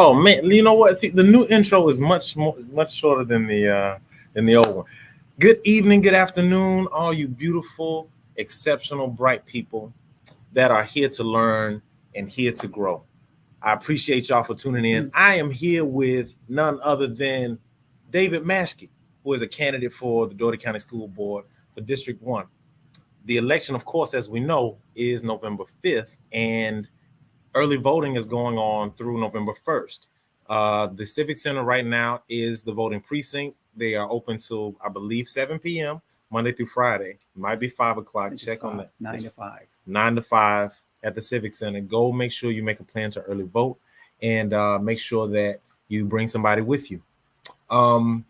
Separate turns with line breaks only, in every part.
Oh man, you know what? See, the new intro is much shorter than the old one. Good evening, good afternoon, all you beautiful, exceptional, bright people that are here to learn and here to grow. I appreciate y'all for tuning in. I am here with none other than David Maschke, who is a candidate for the Dougherty County School Board for District 1. The election, of course, as we know, is November 5th, and early voting is going on through November 1st. The Civic Center right now is the voting precinct. They are open till, I believe, 7 p.m. Monday through Friday. Might be 5 o'clock. Check on that.
9 to 5.
9 to 5 at the Civic Center. Go make sure you make a plan to early vote and make sure that you bring somebody with you. I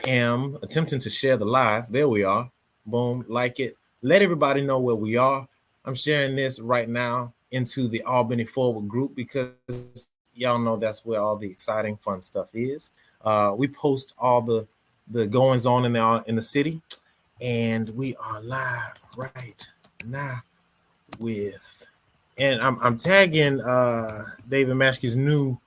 am attempting to share the live. There we are. Boom. Like it. Let everybody know where we are. I'm sharing this right now into the Albany Forward group because y'all know that's where all the exciting, fun stuff is. We post all the goings on in the city, and we are live right now with, and I'm tagging David Maschke's new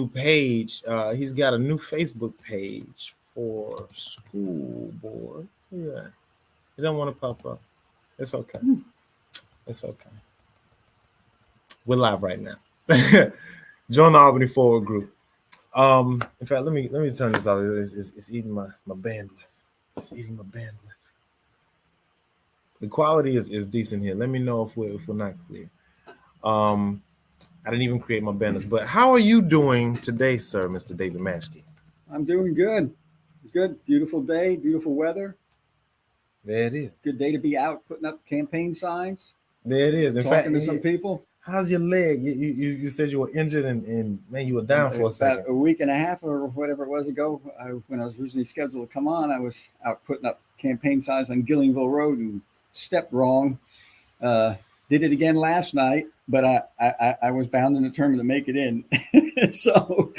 page. He's got a new Facebook page for school board. Yeah, it don't want to pop up. It's okay. It's okay. We're live right now. Join the Albany Forward group. In fact, let me turn this off. It's eating my bandwidth. It's eating my bandwidth. The quality is decent here. Let me know if we're not clear. I didn't even create my banners, but how are you doing today, sir, Mr. David Maschke?
I'm doing good. Good, beautiful day, beautiful weather.
There it is.
Good day to be out putting up campaign signs.
There it is. In
talking
fact,
to some people.
How's your leg? You said you were injured and man, you were down for a second.
About a week and a half or whatever it was ago, when I was originally scheduled to come on, I was out putting up campaign signs on Gillingville Road and stepped wrong. Did it again last night, but I was bound and determined to make it in. So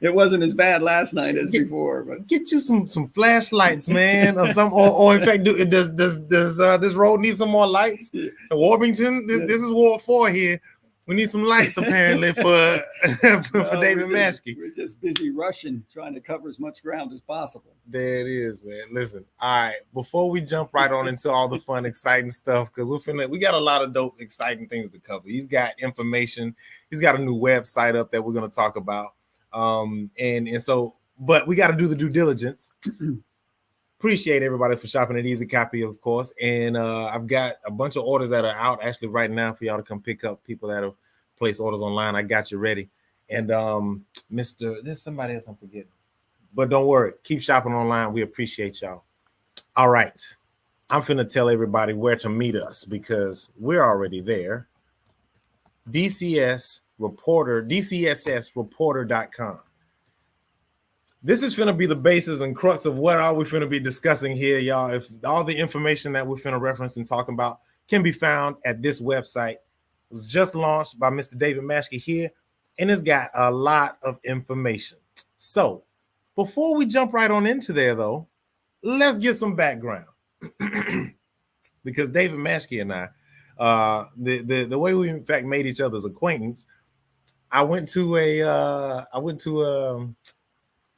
it wasn't as bad last night as before. But
get you some flashlights, man, or some, or in fact, does this road need some more lights? Warmington, this is Ward 4 here. We need some lights apparently for David Maschke.
We're just busy rushing, trying to cover as much ground as possible.
There it is, man. Listen, all right. Before we jump right on into all the fun, exciting stuff, because we got a lot of dope, exciting things to cover. He's got information. He's got a new website up that we're going to talk about. And so, but we got to do the due diligence. Appreciate everybody for shopping at Easy Copy, of course. And I've got a bunch of orders that are out actually right now for y'all to come pick up. People that have placed orders online, I got you ready. And there's somebody else I'm forgetting. But don't worry, keep shopping online. We appreciate y'all. All right. I'm finna tell everybody where to meet us because we're already there. DCSS reporter.com. This is finna be the basis and crux of what are we finna be discussing here, y'all. If all the information that we're finna reference and talking about can be found at this website. It was just launched by Mr. David Maschke here, and it's got a lot of information. So before we jump right on into there, though, let's get some background. Because David Maschke and I, the way we in fact made each other's acquaintance, I went to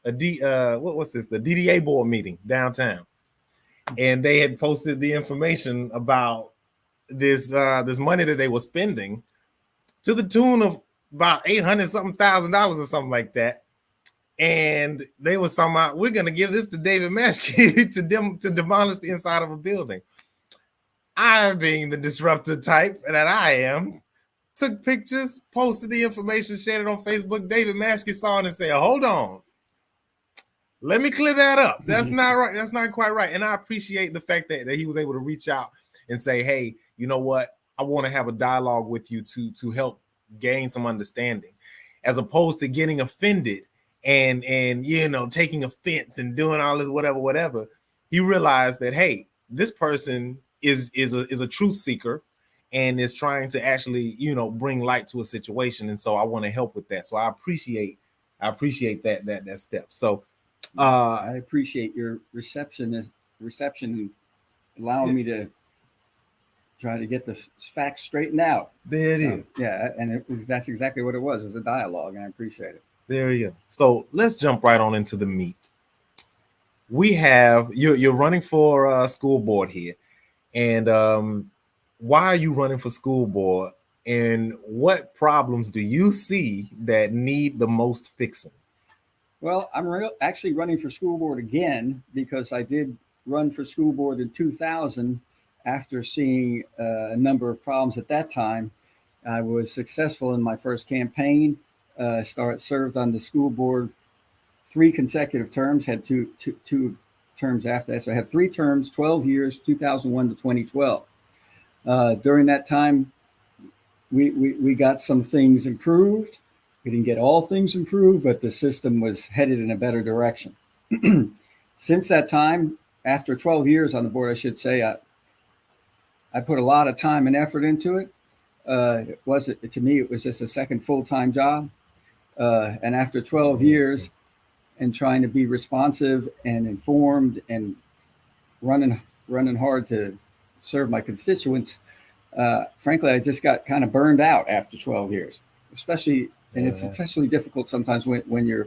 the DDA board meeting downtown, and they had posted the information about this money that they were spending to the tune of about $800,000 or something like that. And they were talking about, we're going to give this to David Maschke to demolish the inside of a building. I, being the disruptor type that I am, took pictures, posted the information, shared it on Facebook. David Maschke saw it and said, hold on. Let me clear that up. That's not right. That's not quite right. And I appreciate the fact that he was able to reach out and say, hey, you know what? I want to have a dialogue with you to help gain some understanding, as opposed to getting offended and taking offense and doing all this whatever. He realized that, hey, this person is a truth seeker and is trying to actually bring light to a situation, and so I want to help with that. So I appreciate that step. So
I appreciate your reception and allowing me to trying to get the facts straightened out.
There it is.
Yeah, and that's exactly what it was. It was a dialogue, and I appreciate it.
There you go. So let's jump right on into the meat. We have you're running for school board here, and why are you running for school board? And what problems do you see that need the most fixing?
Well, I'm actually running for school board again because I did run for school board in 2000 after seeing a number of problems at that time. I was successful in my first campaign, served on the school board 3 consecutive terms, had two terms after that. So I had 3 terms, 12 years, 2001 to 2012. During that time, we got some things improved. We didn't get all things improved, but the system was headed in a better direction. Since that time, after 12 years on the board, I should say, I put a lot of time and effort into it. To me, it was just a second full-time job. And after 12 years and trying to be responsive and informed and running hard to serve my constituents, frankly, I just got kind of burned out after 12 years, especially. And it's especially difficult sometimes when you're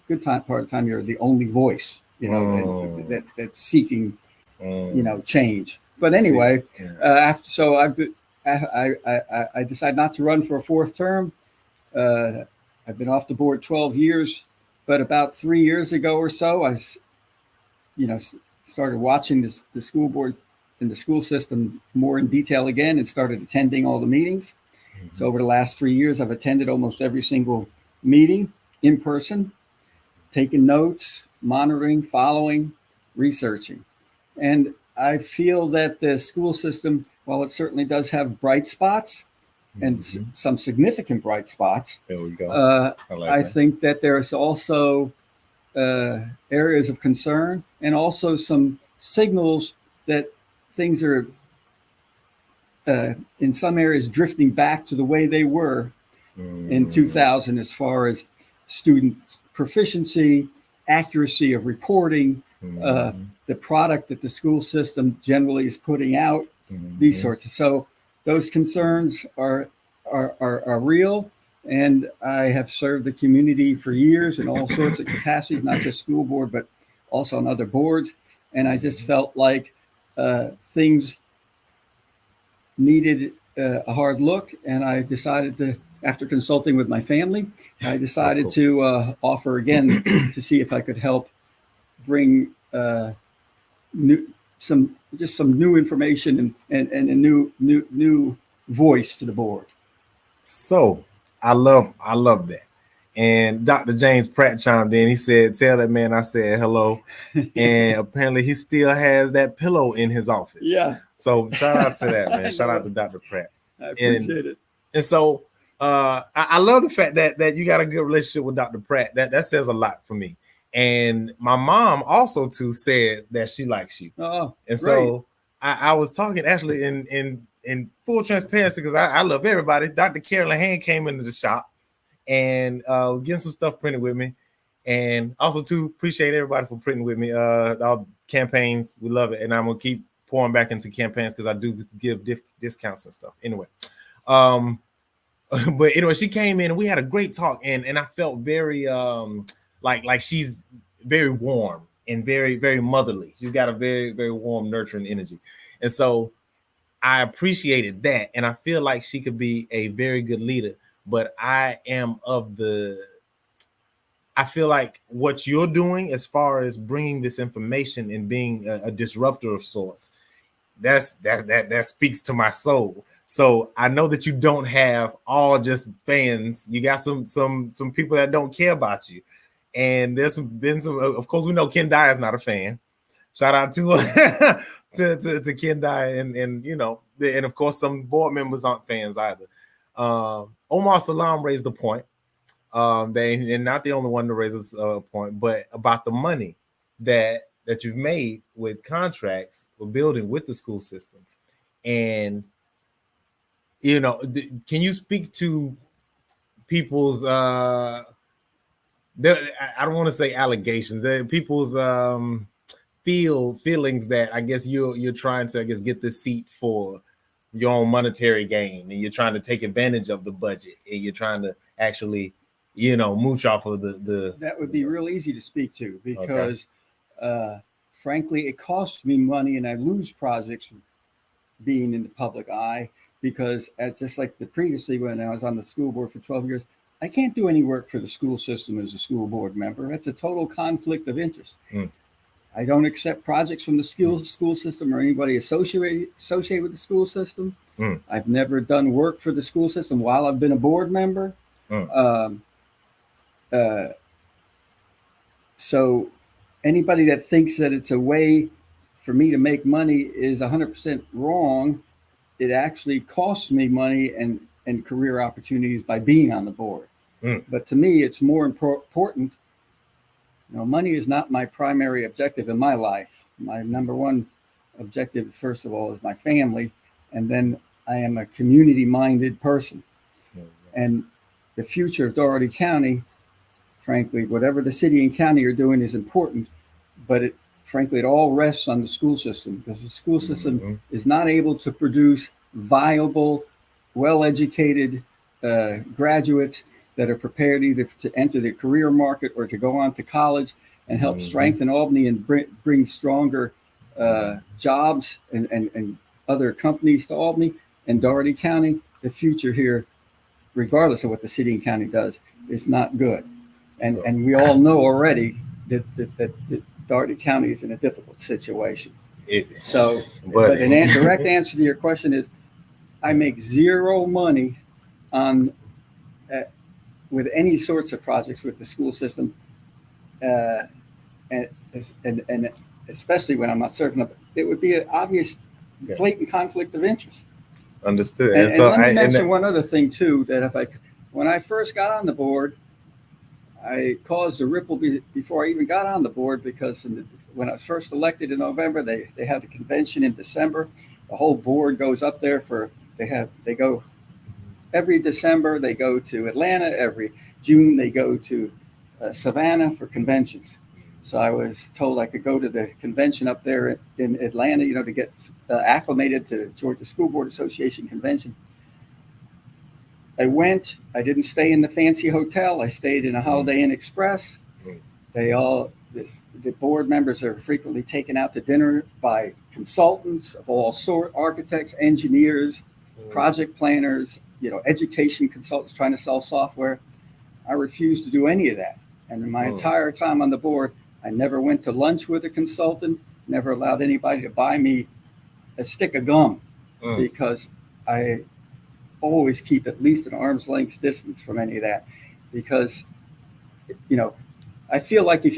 part of the time you're the only voice, that's seeking, change. But anyway, I decided not to run for a 4th term. I've been off the board 12 years, but about 3 years ago or so, I started watching the school board and the school system more in detail again, and started attending all the meetings. So over the last 3 years, I've attended almost every single meeting in person, taking notes, monitoring, following, researching. And I feel that the school system, while it certainly does have bright spots and some significant bright spots,
there we go.
I think that there's also areas of concern and also some signals that things are in some areas drifting back to the way they were in 2000 as far as student proficiency, accuracy of reporting, the product that the school system generally is putting out, these sorts of. So those concerns are real, and I have served the community for years in all sorts of capacities, not just school board, but also on other boards. And I just felt like things needed a hard look, and I decided to, after consulting with my family, I decided to offer again to see if I could help bring some new information and a new voice to the board.
So I love that. And Dr. James Pratt chimed in. He said, "Tell that man I said hello." And apparently he still has that pillow in his office.
Yeah.
So shout out to that, man. Shout out to Dr. Pratt.
I appreciate it.
And so I love the fact that you got a good relationship with Dr. Pratt. That says a lot for me. And my mom also too said that she likes you.
Oh,
and so I was talking actually in full transparency, because I love everybody. Dr. Carolyn Hand came into the shop and was getting some stuff printed with me. And also too, appreciate everybody for printing with me. Our campaigns, we love it. And I'm gonna keep pouring back into campaigns because I do give discounts and stuff. Anyway, but anyway, she came in and we had a great talk, and I felt very like she's very warm and very, very motherly. She's got a very, very warm, nurturing energy. And so I appreciated that. And I feel like she could be a very good leader, but I feel like what you're doing as far as bringing this information and being a disruptor of sorts, that speaks to my soul. So I know that you don't have all just fans. You got some people that don't care about you. And there's been some, of course, we know Ken Dye is not a fan. Shout out to to Ken Dye and and of course some board members aren't fans either. Omar Salam raised the point. And not the only one to raise a point, but about the money that you've made with contracts with building with the school system. And can you speak to people's I don't want to say allegations, people's feelings that I guess you're trying to get the seat for your own monetary gain, and you're trying to take advantage of the budget, and you're trying to actually, mooch off of the.
That would be real easy to speak to because, frankly, it costs me money, and I lose projects being in the public eye because, just like previously when I was on the school board for 12 years, I can't do any work for the school system as a school board member. That's a total conflict of interest. I don't accept projects from the school system or anybody associated with the school system. I've never done work for the school system while I've been a board member. So anybody that thinks that it's a way for me to make money is 100% wrong. It actually costs me money and career opportunities by being on the board. But to me, it's more important. Money is not my primary objective in my life. My number one objective, first of all, is my family. And then I am a community-minded person. And the future of Dougherty County, frankly, whatever the city and county are doing is important. But frankly, it all rests on the school system because the school system is not able to produce viable, well-educated graduates that are prepared either to enter the career market or to go on to college and help strengthen Albany and bring stronger jobs and other companies to Albany and Dougherty County. The future here, regardless of what the city and county does, is not good. And we all know already that Dougherty County is in a difficult situation. But an direct answer to your question is, I make zero money on with any sorts of projects with the school system, and especially when I'm not serving up, it would be an obvious, blatant conflict of interest.
Understood.
And so let me mention one other thing too, that when I first got on the board, I caused a ripple before I even got on the board because when I was first elected in November, they had a convention in December. The whole board goes up there they go every December, they go to Atlanta. Every June, they go to Savannah for conventions. So I was told I could go to the convention up there in Atlanta, to get acclimated to Georgia School Board Association convention. I went. I didn't stay in the fancy hotel. I stayed in a Holiday Inn Express. The board members are frequently taken out to dinner by consultants of all sorts, architects, engineers, project planners, education consultants trying to sell software. I refused to do any of that. And in my entire time on the board, I never went to lunch with a consultant, never allowed anybody to buy me a stick of gum because I always keep at least an arm's length distance from any of that. Because, I feel like if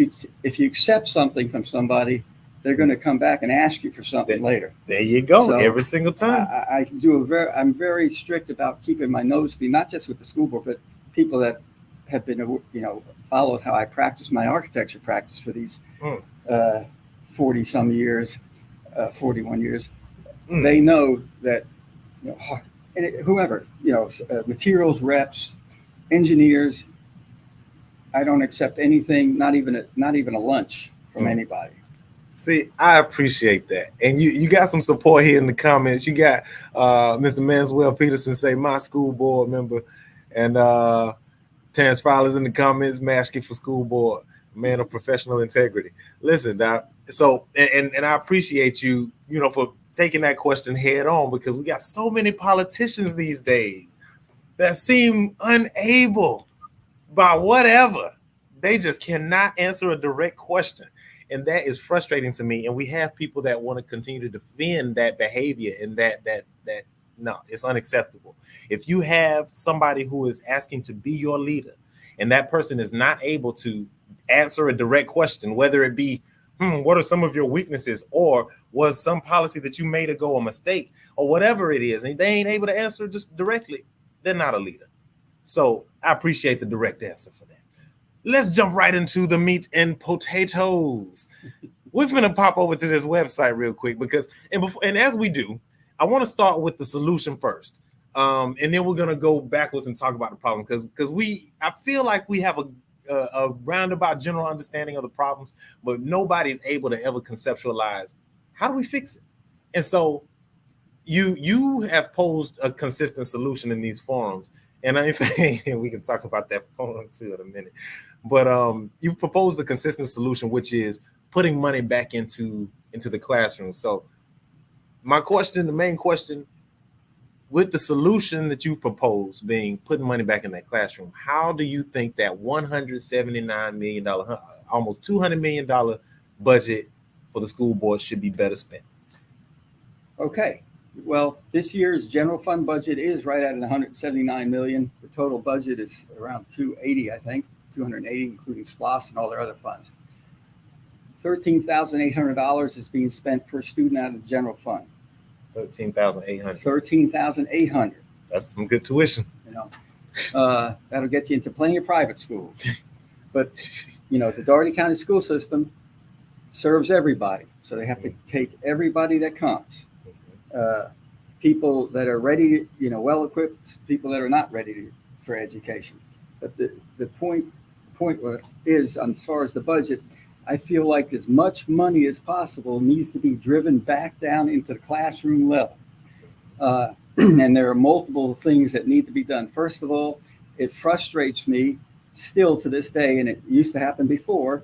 you accept something from somebody, they're going to come back and ask you for something later.
There you go. So every single time.
I'm very strict about keeping my nose clean, not just with the school board, but people that have been, followed how I practice my architecture practice for these 40 some years, 41 years. They know that, whoever, materials reps, engineers, I don't accept anything, not even a lunch from anybody.
See, I appreciate that. And you got some support here in the comments. You got Mr. Manswell Peterson say, my school board member. And Terrence Fowler's in the comments, Maschke for school board, man of professional integrity. Listen, Doc, so, and I appreciate you, for taking that question head on, because we got so many politicians these days that seem unable by whatever. They just cannot answer a direct question. And that is frustrating to me. And we have people that want to continue to defend that behavior and that no, it's unacceptable. If you have somebody who is asking to be your leader and that person is not able to answer a direct question, whether it be, what are some of your weaknesses, or was some policy that you made ago a mistake, or whatever it is, and they ain't able to answer just directly, they're not a leader. So I appreciate the direct answer for that. Let's jump right into the meat and potatoes. We're going to pop over to this website real quick and as we do, I want to start with the solution first. And then we're going to go backwards and talk about the problem because I feel like we have a roundabout general understanding of the problems, but nobody's able to ever conceptualize how do we fix it. And so you have posed a consistent solution in these forums, and we can talk about that forum too in a minute. But you've proposed a consistent solution, which is putting money back into the classroom. So the main question, with the solution that you propose being putting money back in that classroom, how do you think that $179 million, almost $200 million budget for the school board should be better spent?
Okay. Well, this year's general fund budget is right at $179 million. The total budget is around 280, I think, 280, including SPLOS and all their other funds. $13,800 is being spent per student out of the general fund.
13,800.
13,800.
That's some good tuition.
You know, that'll get you into plenty of private schools. But you know, the Dougherty County school system serves everybody, so they have to take everybody that comes. People that are ready, you know, well equipped, people that are not ready for education. But the point is, as far as the budget, I feel like as much money as possible needs to be driven back down into the classroom level. And there are multiple things that need to be done. First of all, it frustrates me still to this day, and it used to happen before,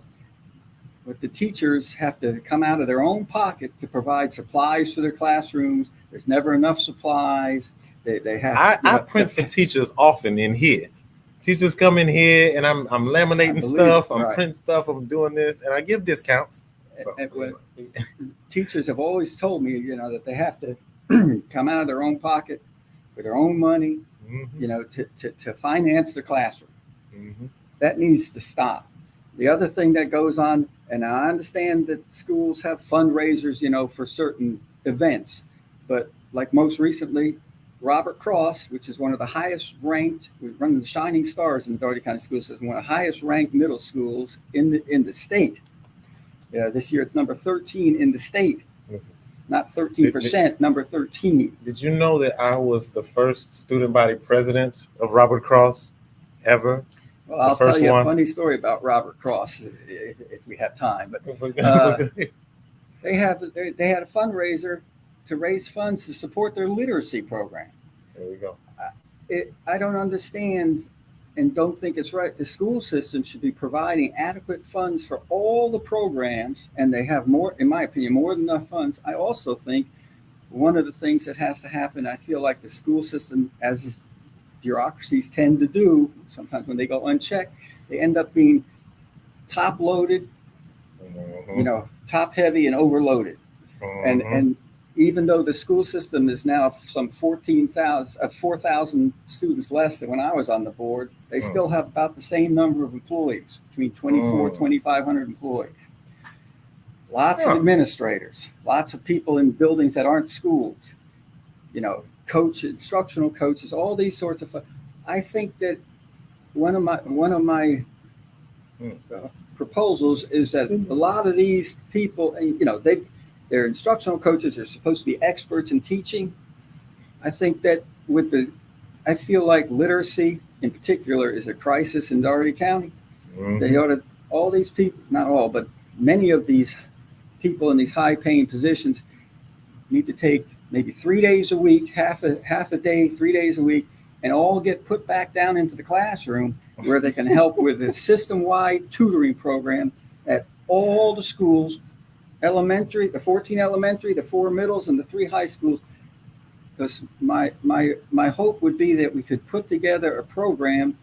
but the teachers have to come out of their own pocket to provide supplies for their classrooms. There's never enough supplies. They have.
I print for teachers often in here. Teachers come in here, and I'm laminating stuff. I'm printing stuff. I'm doing this, and I give discounts. So.
Teachers have always told me, you know, that they have to come out of their own pocket with their own money, you know, to finance the classroom. That needs to stop. The other thing that goes on, and I understand that schools have fundraisers, you know, for certain events, but like most recently, Robert Cross, which is one of the highest ranked, one of the shining stars in the Dougherty County school system, one of the highest ranked middle schools in the state. This year it's number 13 in the state, not 13%, number 13.
Did you know that I was the first student body president of Robert Cross ever?
Well, I'll tell you a funny story about Robert Cross if we have time. But they had a fundraiser to raise funds to support their literacy program.
There we go.
I don't understand and don't think it's right. The school system should be providing adequate funds for all the programs, and they have more, in my opinion, more than enough funds. I also think one of the things that has to happen, I feel like the school system, as bureaucracies tend to do, sometimes when they go unchecked, they end up being top loaded, you know, top heavy and overloaded. And even though the school system is now some 4,000 students less than when I was on the board, they still have about the same number of employees, between 2,500 employees. Lots of administrators, lots of people in buildings that aren't schools, you know, instructional coaches, all these sorts of. I think that one of my proposals is that a lot of these people, you know, they're instructional coaches. They're supposed to be experts in teaching. I think that I feel like literacy in particular is a crisis in Dougherty County. They ought to, all these people, not all, but many of these people in these high-paying positions need to take maybe 3 days a week, half a day, 3 days a week, and all get put back down into the classroom where they can help with a system-wide tutoring program at all the schools, elementary, the 14 elementary, the 4 middles, and the 3 high schools. Because my hope would be that we could put together a program,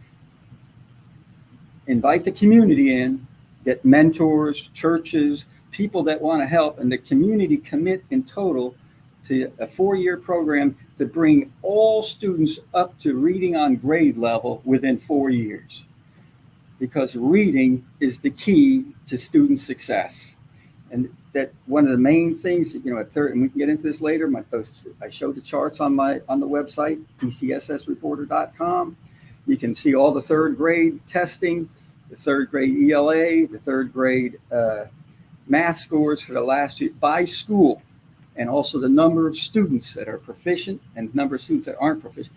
invite the community in, get mentors, churches, people that want to help, and the community commit in total to a 4-year program to bring all students up to reading on grade level within 4 years. Because reading is the key to student success. And that one of the main things, you know, and we can get into this later. I showed the charts on the website, DCSSreporter.com. You can see all the 3rd grade testing, the 3rd grade ELA, the 3rd grade math scores for the last year by school, and also the number of students that are proficient and the number of students that aren't proficient.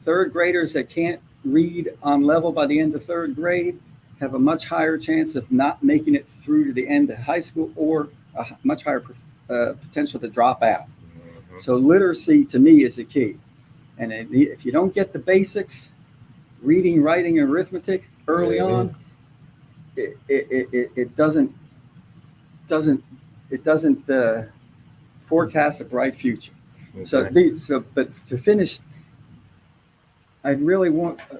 3rd graders that can't read on level by the end of 3rd grade have a much higher chance of not making it through to the end of high school, or a much higher potential to drop out. So literacy to me is the key. And if you don't get the basics, reading, writing, and arithmetic early on, it doesn't forecast a bright future. Okay. But to finish, I really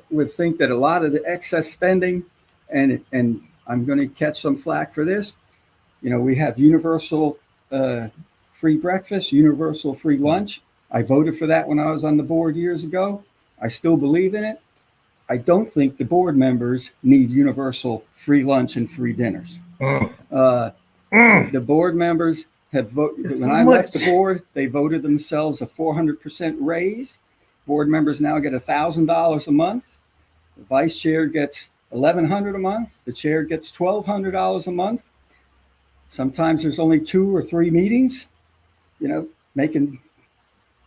would think that a lot of the excess spending, and I'm going to catch some flack for this. We have universal free breakfast, universal free lunch. I voted for that when I was on the board years ago. I still believe in it. I don't think the board members need universal free lunch and free dinners. The board members have voted. When I left the board, they voted themselves a 400% raise. Board members now get $1,000 a month. The vice chair gets $1,100 a month. The chair gets $1,200 a month. Sometimes there's only 2 or 3 meetings, making.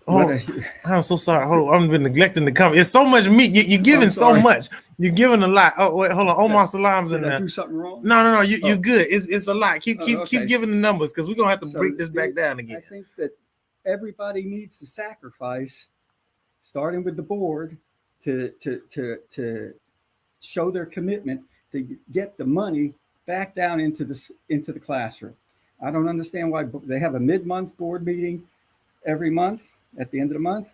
I'm so sorry. Hold on. I've been neglecting the comment. It's so much meat. You're giving so much. You're giving a lot. Oh, wait, hold on. Omar Salam's in there.
Did I do something wrong?
No. You're good. It's a lot. Keep giving the numbers because we're gonna have to break this back down again.
I think that everybody needs to sacrifice, starting with the board, to show their commitment to get the money back down into the classroom. I don't understand why they have a mid-month board meeting every month. At the end of the month,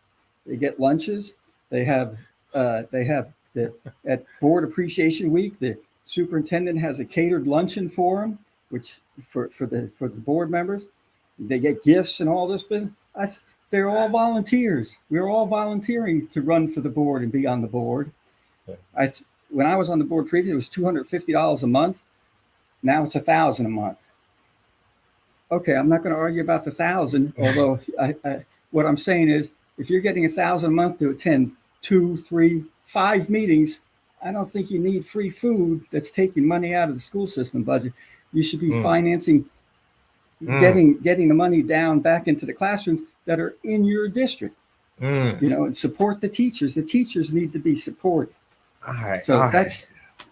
they get lunches. They have at Board Appreciation Week, the superintendent has a catered luncheon for them, which for the board members. They get gifts and all this business. They're all volunteers. We're all volunteering to run for the board and be on the board. When I was on the board previously, it was $250 a month. Now it's $1,000 a month. Okay, I'm not going to argue about the 1,000, although what I'm saying is, if you're getting $1,000 a month to attend 2, 3, 5 meetings, I don't think you need free food that's taking money out of the school system budget. You should be financing, getting the money down back into the classroom that are in your district. And support the teachers. The teachers need to be supported.
All right.
So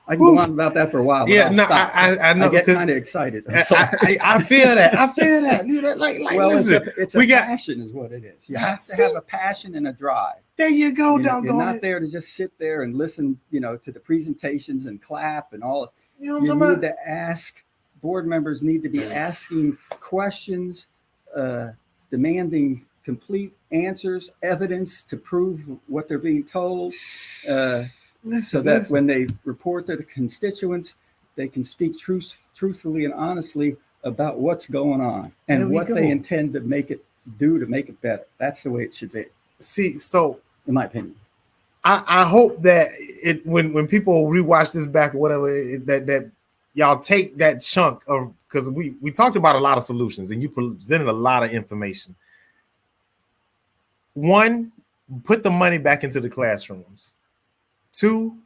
I can go on about that for a while. But
I know.
I get kind of excited.
I feel that.
It's a passion, is what it is. You have to have a passion and a drive.
There you go,
You're not there to just sit there and listen, to the presentations and clap and all. You need to ask. Board members need to be asking questions, demanding complete answers, evidence to prove what they're being told. So that when they report to the constituents, they can speak truthfully and honestly about what's going on and what they intend to make it better. That's the way it should be.
See, so
in my opinion,
I hope that when people rewatch this back or whatever, that y'all take that chunk of, because we talked about a lot of solutions and you presented a lot of information. 1, put the money back into the classrooms. 2,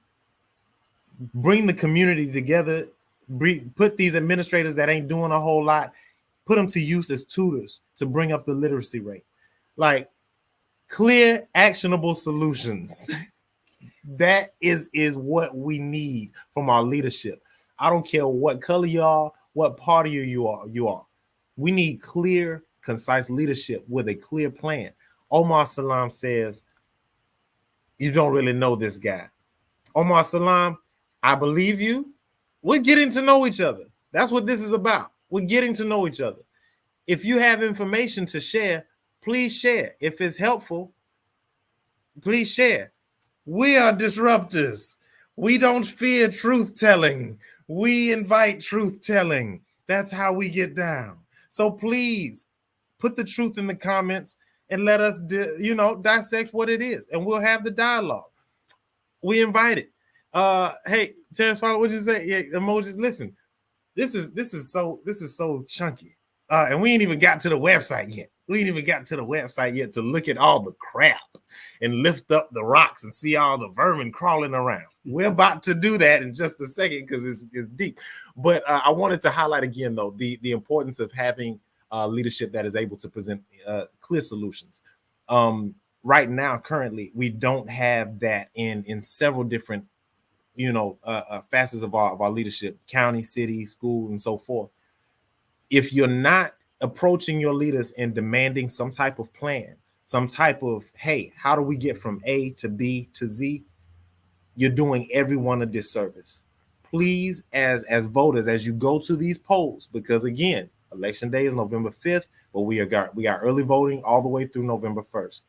bring the community together, put these administrators that ain't doing a whole lot, put them to use as tutors to bring up the literacy rate. Like clear, actionable solutions. That is what we need from our leadership. I don't care what color you are, what party you are. We need clear, concise leadership with a clear plan. Omar Salam says, you don't really know this guy. Omar Salam, I believe you. We're getting to know each other. That's what this is about. We're getting to know each other. If you have information to share, please share. If it's helpful, please share. We are disruptors. We don't fear truth telling. We invite truth telling. That's how we get down. So please put the truth in the comments and let us dissect what it is, and we'll have the dialogue. We invite it. Hey, Terrence, what'd you say? Yeah, emojis. Listen, this is so chunky. And we ain't even got to the website yet. We ain't even got to the website yet to look at all the crap and lift up the rocks and see all the vermin crawling around. We're about to do that in just a second because it's deep. But I wanted to highlight again, though, the importance of having leadership that is able to present clear solutions. Right now, currently, we don't have that in several different, facets of our leadership, county, city, school, and so forth. If you're not approaching your leaders and demanding some type of plan, some type of, hey, how do we get from A to B to Z? You're doing everyone a disservice. Please, as voters, as you go to these polls, because again, election day is November 5th, but we got early voting all the way through November 1st.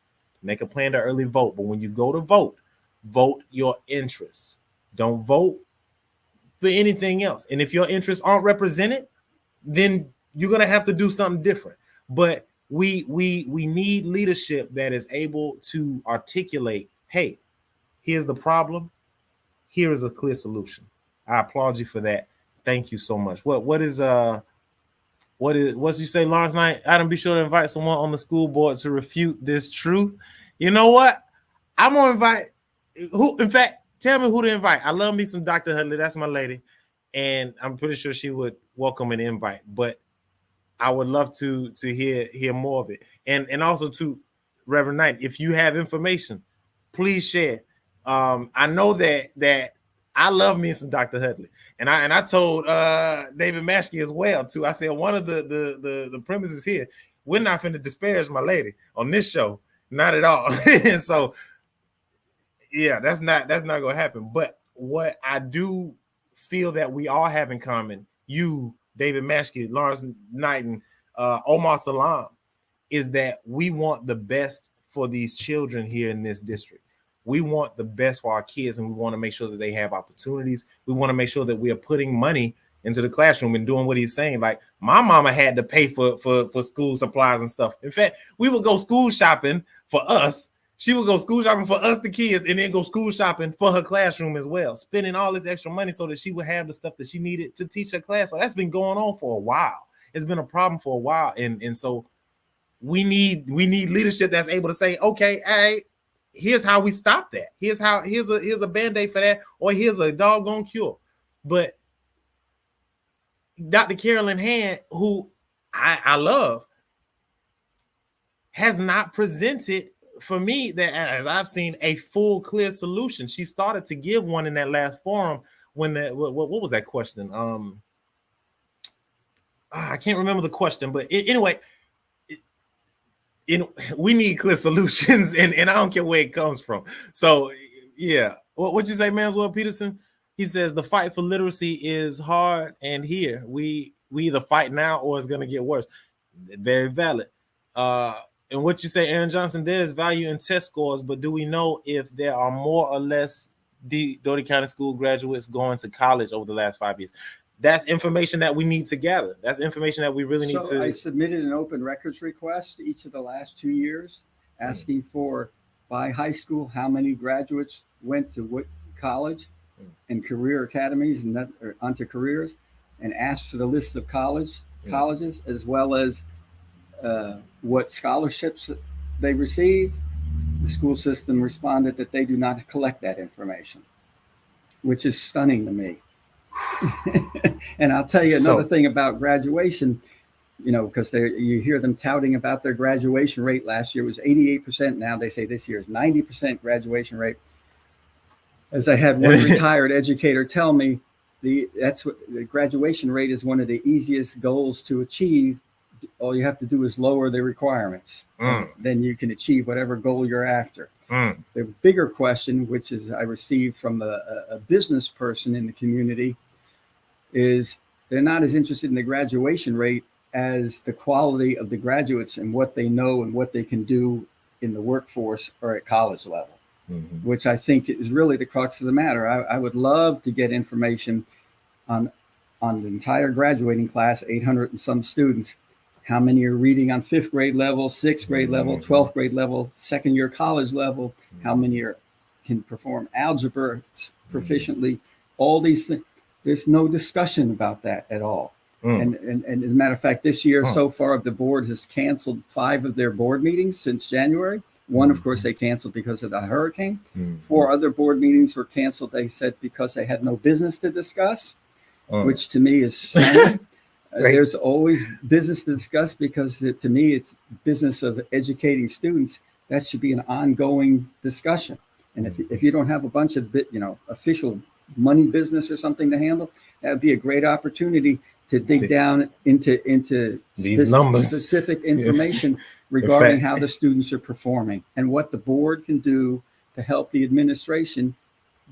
Make a plan to early vote, but when you go to vote, vote your interests. Don't vote for anything else. And if your interests aren't represented, then you're gonna have to do something different. But we need leadership that is able to articulate, hey, here's the problem, here is a clear solution. I applaud you for that. Thank you so much. What you say, Lawrence Knight? Adam, be sure to invite someone on the school board to refute this truth. You know what? I'm gonna invite who, in fact, tell me who to invite. I love me some Dr. Hudley. That's my lady. And I'm pretty sure she would welcome an invite, but I would love to hear more of it. And also to Reverend Knight, if you have information, please share. I know that I love me some Dr. Hudley, and I told David Maschke as well too. I said one of the premises here, we're not finna disparage my lady on this show, not at all. And so, yeah, that's not gonna happen. But what I do feel that we all have in common, you, David Maschke, Lawrence Knight, and Omar Salam, is that we want the best for these children here in this district. We want the best for our kids, and we want to make sure that they have opportunities. We want to make sure that we are putting money into the classroom and doing what he's saying. Like, my mama had to pay for school supplies and stuff. In fact, we would go school shopping for us. She would go school shopping for us, the kids, and then go school shopping for her classroom as well, spending all this extra money so that she would have the stuff that she needed to teach her class. So that's been going on for a while. It's been a problem for a while. And so we need leadership that's able to say, okay, hey, here's how we stop that. Here's a Band-Aid for that, or here's a doggone cure. But Dr. Carolyn Hand, who I love, has not presented for me that, as I've seen, a full, clear solution. She started to give one in that last forum when what was that question? I can't remember the question, but anyway, we need clear solutions, and I don't care where it comes from. So yeah, what you say, Manswell Peterson? He says the fight for literacy is hard, and here we either fight now or it's gonna get worse. Very valid. And what you say, Aaron Johnson, there's value in test scores, but do we know if there are more or less Doty County School graduates going to college over the last 5 years? That's information that we need to gather. That's information that we really need to.
I submitted an open records request each of the last 2 years, asking for, by high school, how many graduates went to what college and career academies and onto careers, and asked for the list of colleges, as well as what scholarships they received. The school system responded that they do not collect that information, which is stunning to me. And I'll tell you another thing about graduation, because you hear them touting about their graduation rate. Last year was 88%. Now they say this year is 90% graduation rate. As I had one retired educator tell me, the graduation rate is one of the easiest goals to achieve. All you have to do is lower the requirements. Then you can achieve whatever goal you're after. The bigger question, which is I received from a business person in the community, is they're not as interested in the graduation rate as the quality of the graduates and what they know and what they can do in the workforce or at college level, which I think is really the crux of the matter. I would love to get information on the entire graduating class, 800 and some students. How many are reading on 5th grade level, 6th grade level, 12th grade level, second year college level? How many can perform algebra proficiently? All these things. There's no discussion about that at all. And as a matter of fact, this year so far, the board has canceled 5 of their board meetings since January. One, of course, they canceled because of the hurricane. 4 other board meetings were canceled, they said, because they had no business to discuss, which to me is stunning. Right. There's always business to discuss, because to me, it's business of educating students. That should be an ongoing discussion. And if you don't have a bunch of official money business or something to handle, that would be a great opportunity to dig down into
these numbers,
specific information regarding how the students are performing and what the board can do to help the administration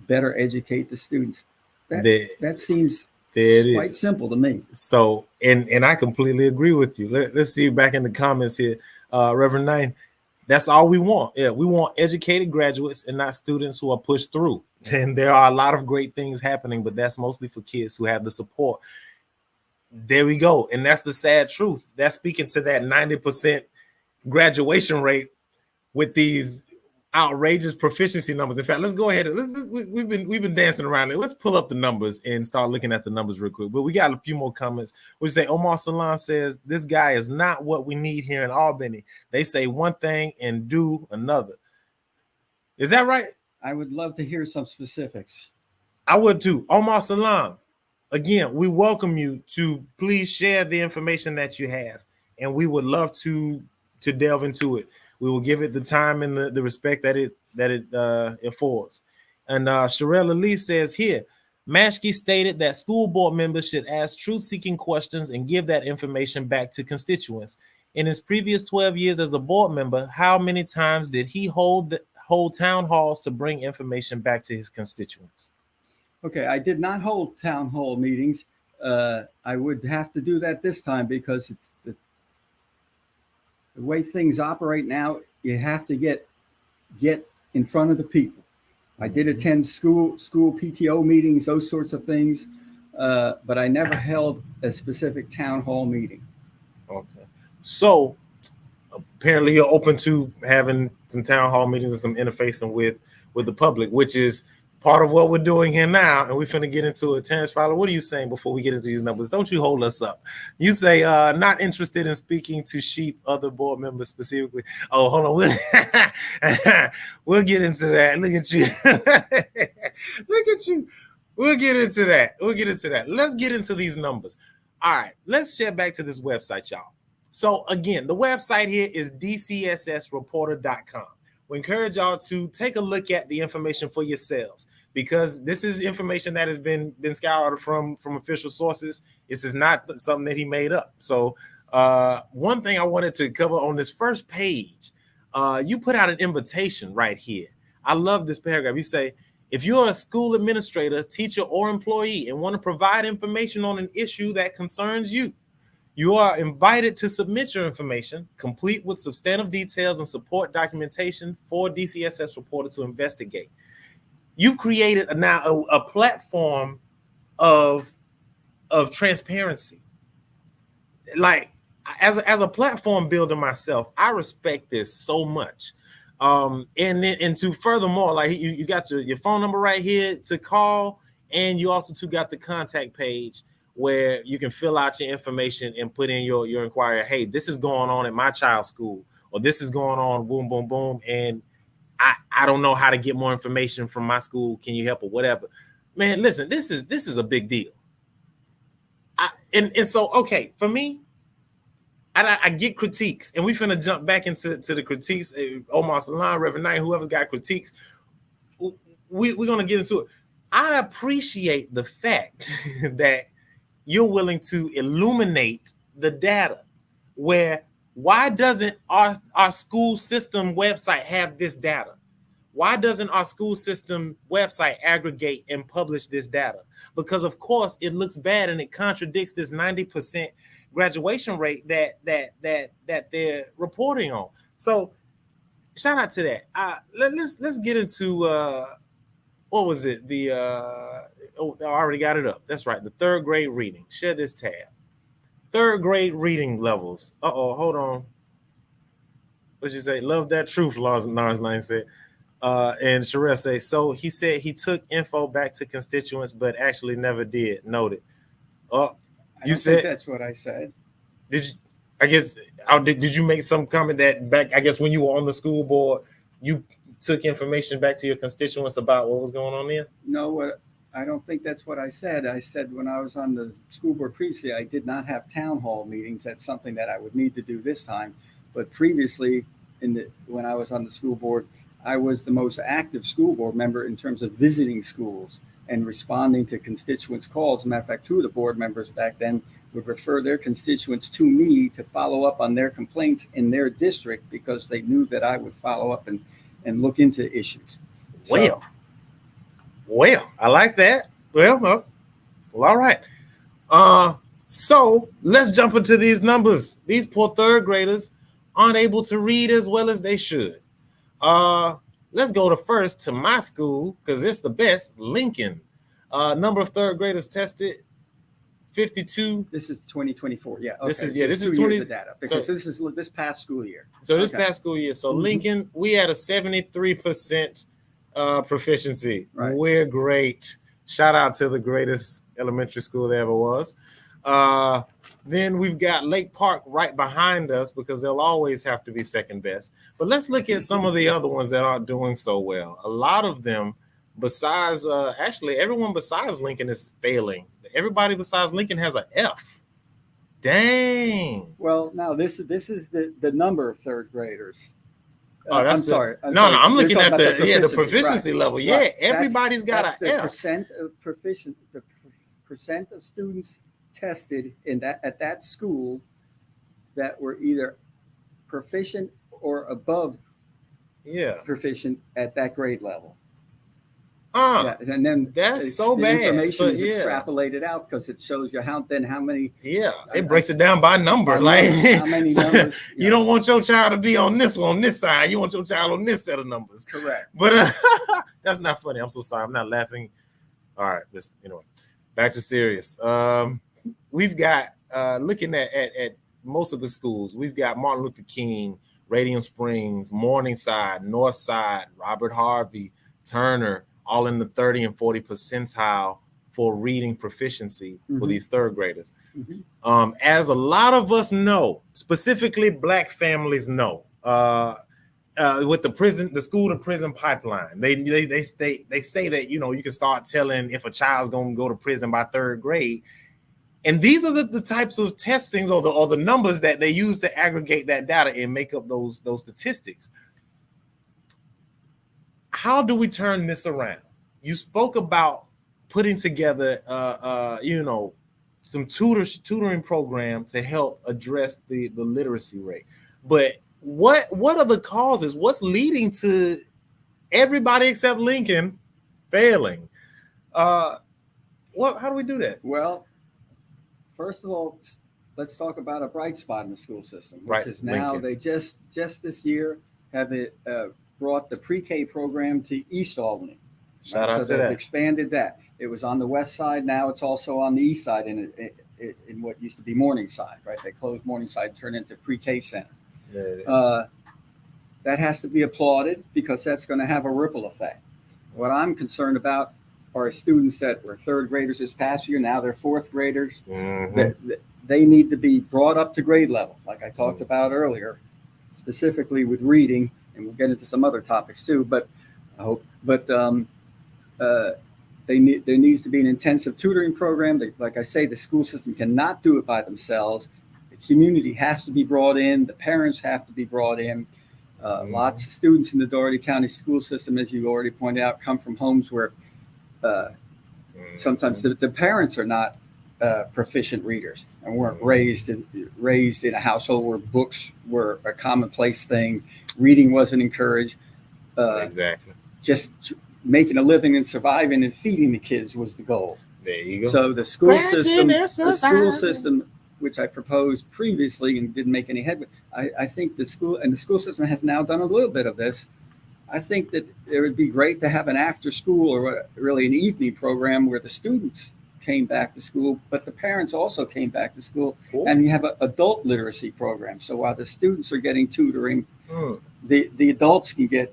better educate the students. That seems quite simple to me.
So, and I completely agree with you. Let's see back in the comments here, Reverend Nine. That's all we want. Yeah, we want educated graduates and not students who are pushed through. And there are a lot of great things happening, but that's mostly for kids who have the support. There we go. And that's the sad truth. That's speaking to that 90% graduation rate with these outrageous proficiency numbers. In fact, let's go ahead and we've been dancing around it. Let's pull up the numbers and start looking at the numbers real quick. But we got a few more comments. We say Omar Salam says this guy is not what we need here in Albany. They say one thing and do another. Is that right?
I would love to hear some specifics.
I would too. Omar Salam, again, we welcome you to please share the information that you have, and we would love to delve into it. We will give it the time and the respect that it affords. And Sherelle Lee says here, Maschke stated that school board members should ask truth-seeking questions and give that information back to constituents. In his previous 12 years as a board member, how many times did he hold town halls to bring information back to his constituents?
Okay, I did not hold town hall meetings. I would have to do that this time because it's the way things operate now. You have to get in front of the people. I did attend school PTO meetings, those sorts of things, but I never held a specific town hall meeting.
Okay, so apparently you're open to having some town hall meetings and some interfacing with the public, which is part of what we're doing here now. And we're finna get into it. Terrence Fowler, what are you saying before we get into these numbers? Don't you hold us up. You say not interested in speaking to sheep, other board members specifically. Oh, hold on. We'll get into that. Look at you. Look at you. We'll get into that. Let's get into these numbers. All right, let's share back to this website, y'all. So again, the website here is DCSSreporter.com. We encourage y'all to take a look at the information for yourselves, because this is information that has been scoured from official sources. This is not something that he made up. So one thing I wanted to cover on this first page, you put out an invitation right here. I love this paragraph. You say, if you're a school administrator, teacher, or employee and want to provide information on an issue that concerns you, you are invited to submit your information, complete with substantive details and support documentation for DCSS Reporter to investigate. You've created now a platform of transparency. Like, as a platform builder myself, I respect this so much. And to furthermore, like you got your phone number right here to call, and you also got the contact page where you can fill out your information and put in your inquiry. Hey, this is going on at my child's school, or this is going on, boom, boom, boom. And I don't know how to get more information from my school. Can you help or whatever? Man, listen, this is a big deal. And so, okay, for me, I get critiques, and we finna jump back into the critiques. Omar Salam, Reverend Knight, whoever's got critiques, we're gonna get into it. I appreciate the fact that you're willing to illuminate the data. Why doesn't our school system website have this data? Why doesn't our school system website aggregate and publish this data? Because of course it looks bad and it contradicts this 90% graduation rate that they're reporting on. So shout out to that. Let's get into what was it? I already got it up. That's right. The third grade reading. Share this tab. Third grade reading levels. Hold on. What'd you say? Love that truth, Lars 9 said. And Sherelle say, so he said he took info back to constituents, but actually never did. Noted. You said
that's what I said.
Did you? I guess. Did you make some comment that back? I guess when you were on the school board, you took information back to your constituents about what was going on there?
No, I don't think that's what I said. I said when I was on the school board previously, I did not have town hall meetings. That's something that I would need to do this time. But previously, when I was on the school board, I was the most active school board member in terms of visiting schools and responding to constituents' calls. As a matter of fact, two of the board members back then would refer their constituents to me to follow up on their complaints in their district because they knew that I would follow up and look into issues.
Well, I like that. Well, all right. So let's jump into these numbers. These poor third graders aren't able to read as well as they should. Let's go first to my school because it's the best, Lincoln. Number of third graders tested, 52.
This is 2024. Yeah. Okay.
This is 20
data because this is this past school year.
So this past school year. So Lincoln, we had a 73% proficiency.
Right.
We're great. Shout out to the greatest elementary school there ever was. Then we've got Lake Park right behind us because they'll always have to be second best. But let's look at some of the other ones that aren't doing so well. A lot of them, besides actually everyone besides Lincoln is failing. Everybody besides Lincoln has an F. Dang.
Well, now this is the number of third graders.
Oh, that's
I'm sorry.
I'm looking at the proficiency
right.
level. Yeah,
Right.
everybody's got an F.
The percent of students tested at that school that were either proficient or above proficient at that grade level. And then
that's so
the
bad.
Information is extrapolated out because it shows you how many.
Yeah, it breaks it down by number. How
many numbers?
You don't want your child to be on this side. You want your child on this set of numbers.
Correct.
But that's not funny. I'm so sorry. I'm not laughing. All right, back to serious. We've got looking at most of the schools. We've got Martin Luther King, Radiant Springs, Morningside, Northside, Robert Harvey, Turner, all in the 30 and 40 percentile for reading proficiency for these third graders. As a lot of us know, specifically Black families know, with the school to prison pipeline, they say that you can start telling if a child's going to go to prison by third grade. And these are the types of testings or the numbers that they use to aggregate that data and make up those statistics. How do we turn this around? You spoke about putting together, some tutoring program to help address the literacy rate. But what are the causes? What's leading to everybody except Lincoln failing? How do we do that?
Well, first of all, let's talk about a bright spot in the school system, which is now Lincoln. They just this year have brought the pre-K program to East Albany.
Shout out to that.
Expanded that. It was on the west side. Now it's also on the east side in what used to be Morningside, right? They closed Morningside, turned into pre-K center. Yeah, that has to be applauded because that's going to have a ripple effect. What I'm concerned about are students that were third graders this past year. Now they're fourth graders. They need to be brought up to grade level, like I talked about earlier, specifically with reading, and we'll get into some other topics too. But I hope. There needs to be an intensive tutoring program. Like I say, the school system cannot do it by themselves. The community has to be brought in. The parents have to be brought in. Lots of students in the Dougherty County school system, as you already pointed out, come from homes where sometimes the parents are not proficient readers and weren't raised in a household where books were a commonplace thing. Reading wasn't encouraged.
Exactly.
Just making a living and surviving and feeding the kids was the goal.
There you go.
So the school system, which I proposed previously and didn't make any headway, I think the school system has now done a little bit of this. I think that it would be great to have an after school or really an evening program where the students came back to school, but the parents also came back to school. Cool. And you have an adult literacy program. So while the students are getting tutoring, the adults can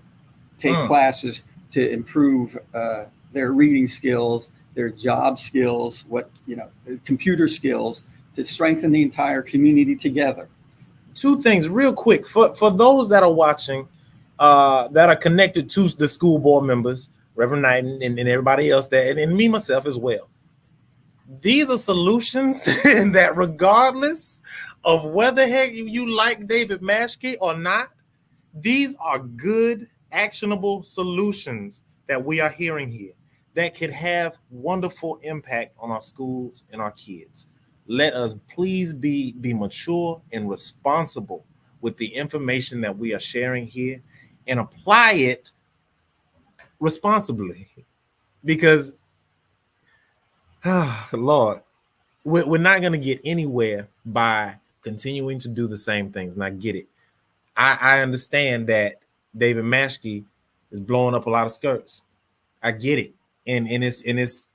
take classes to improve their reading skills, their job skills, computer skills, to strengthen the entire community together.
Two things real quick for those that are watching, that are connected to the school board members, Reverend Knight and everybody else there, and me myself as well. These are solutions that regardless of whether you like David Maschke or not, these are good, actionable solutions that we are hearing here that could have wonderful impact on our schools and our kids. let us please be mature and responsible with the information that we are sharing here and apply it responsibly. Because, Lord, we're not going to get anywhere by continuing to do the same things. And I get it. I understand that David Maschke is blowing up a lot of skirts. I get it. And it's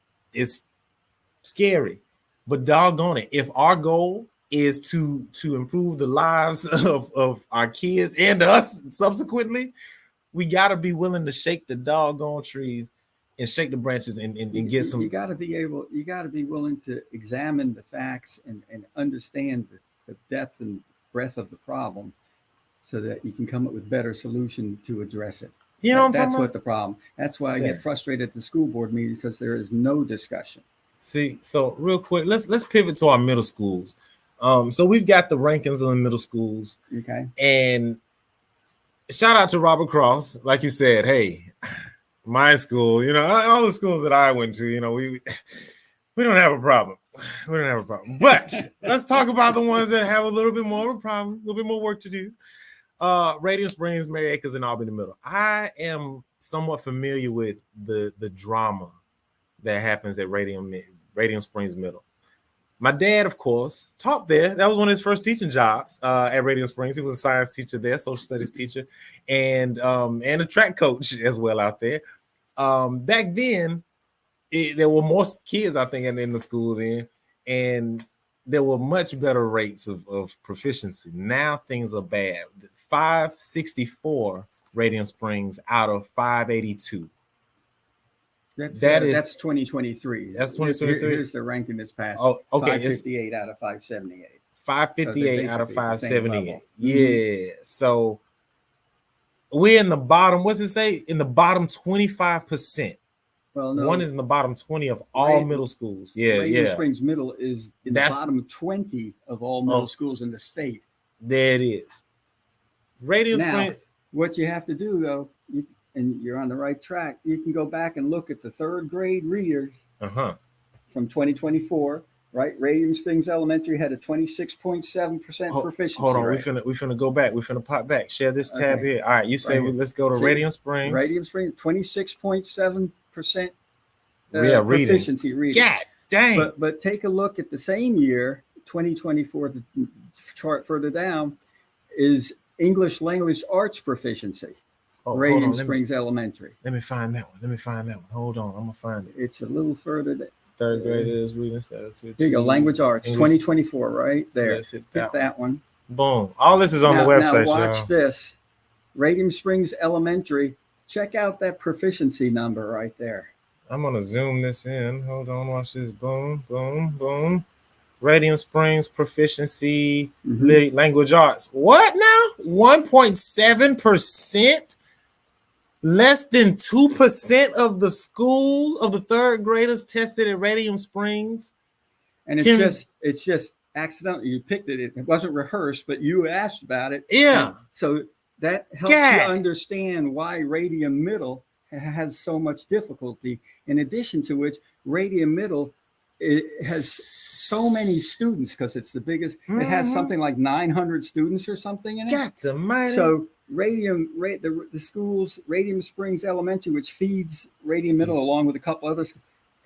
scary. But doggone it, if our goal is to improve the lives of our kids and us subsequently, we got to be willing to shake the doggone trees and shake the branches and get some.
You got to be willing to examine the facts and understand the depth and breadth of the problem so that you can come up with better solution to address it.
You know,
that's what the problem. That's why I get frustrated at the school board meetings, because there is no discussion.
See, so real quick, let's pivot to our middle schools. So we've got the rankings of the middle schools.
Okay.
And shout out to Robert Cross. Like you said, hey, my school, you know, all the schools that I went to, you know, we don't have a problem. We don't have a problem. But let's talk about the ones that have a little bit more of a problem, a little bit more work to do. Radium Springs, Mary Acres, and Albany Middle. I am somewhat familiar with the drama that happens at Radium Springs Middle. My dad, of course, taught there. That was one of his first teaching jobs at Radium Springs. He was a science teacher there, social studies teacher, and a track coach as well out there. Back then, there were more kids, I think, in the school then, and there were much better rates of proficiency. Now things are bad. 564 Radium Springs out of 582.
That's 2023.
That's 2023.
Here's the ranking this past.
Oh, okay.
558 out of 578.
558 out of 578. Yeah.
Mm-hmm.
So we're in the bottom. What's it say? In the bottom 25%.
Well, no.
One is in the bottom 20 of all middle schools. Yeah,
Radium Springs Middle is in the bottom 20 of all middle schools in the state.
There it is. Radium Springs.
What you have to do, though, and you're on the right track, you can go back and look at the third grade readers from 2024, right? Radium Springs Elementary had a 26.7% proficiency
Hold on,
rate.
we finna go back. We finna pop back. Share this tab here. All right, you say let's go to Radium Springs.
Radium Springs, 26.7%
proficiency
reading.
God dang.
But take a look at the same year, 2024, the chart further down, is English language arts proficiency. Radium Springs Elementary.
Let me find that one. Hold on, I'm gonna find it.
It's a little further down.
Third grade is reading status.
Here you go, language arts, 2024, right there.
Yes, hit
that one.
Boom. All this is on the website.
Now watch this. Radium Springs Elementary. Check out that proficiency number right there.
I'm gonna zoom this in. Hold on, watch this. Boom, boom, boom. Radium Springs proficiency, language arts. What now? 1.7%? Less than 2% of the school of the third graders tested at Radium Springs.
And it's just accidental. You picked it. It wasn't rehearsed, but you asked about it.
Yeah.
So that helps you understand why Radium Middle has so much difficulty. In addition to which, Radium Middle has so many students because it's the biggest. It has something like 900 students or something in it. So the schools, Radium Springs Elementary, which feeds Radium Middle along with a couple others,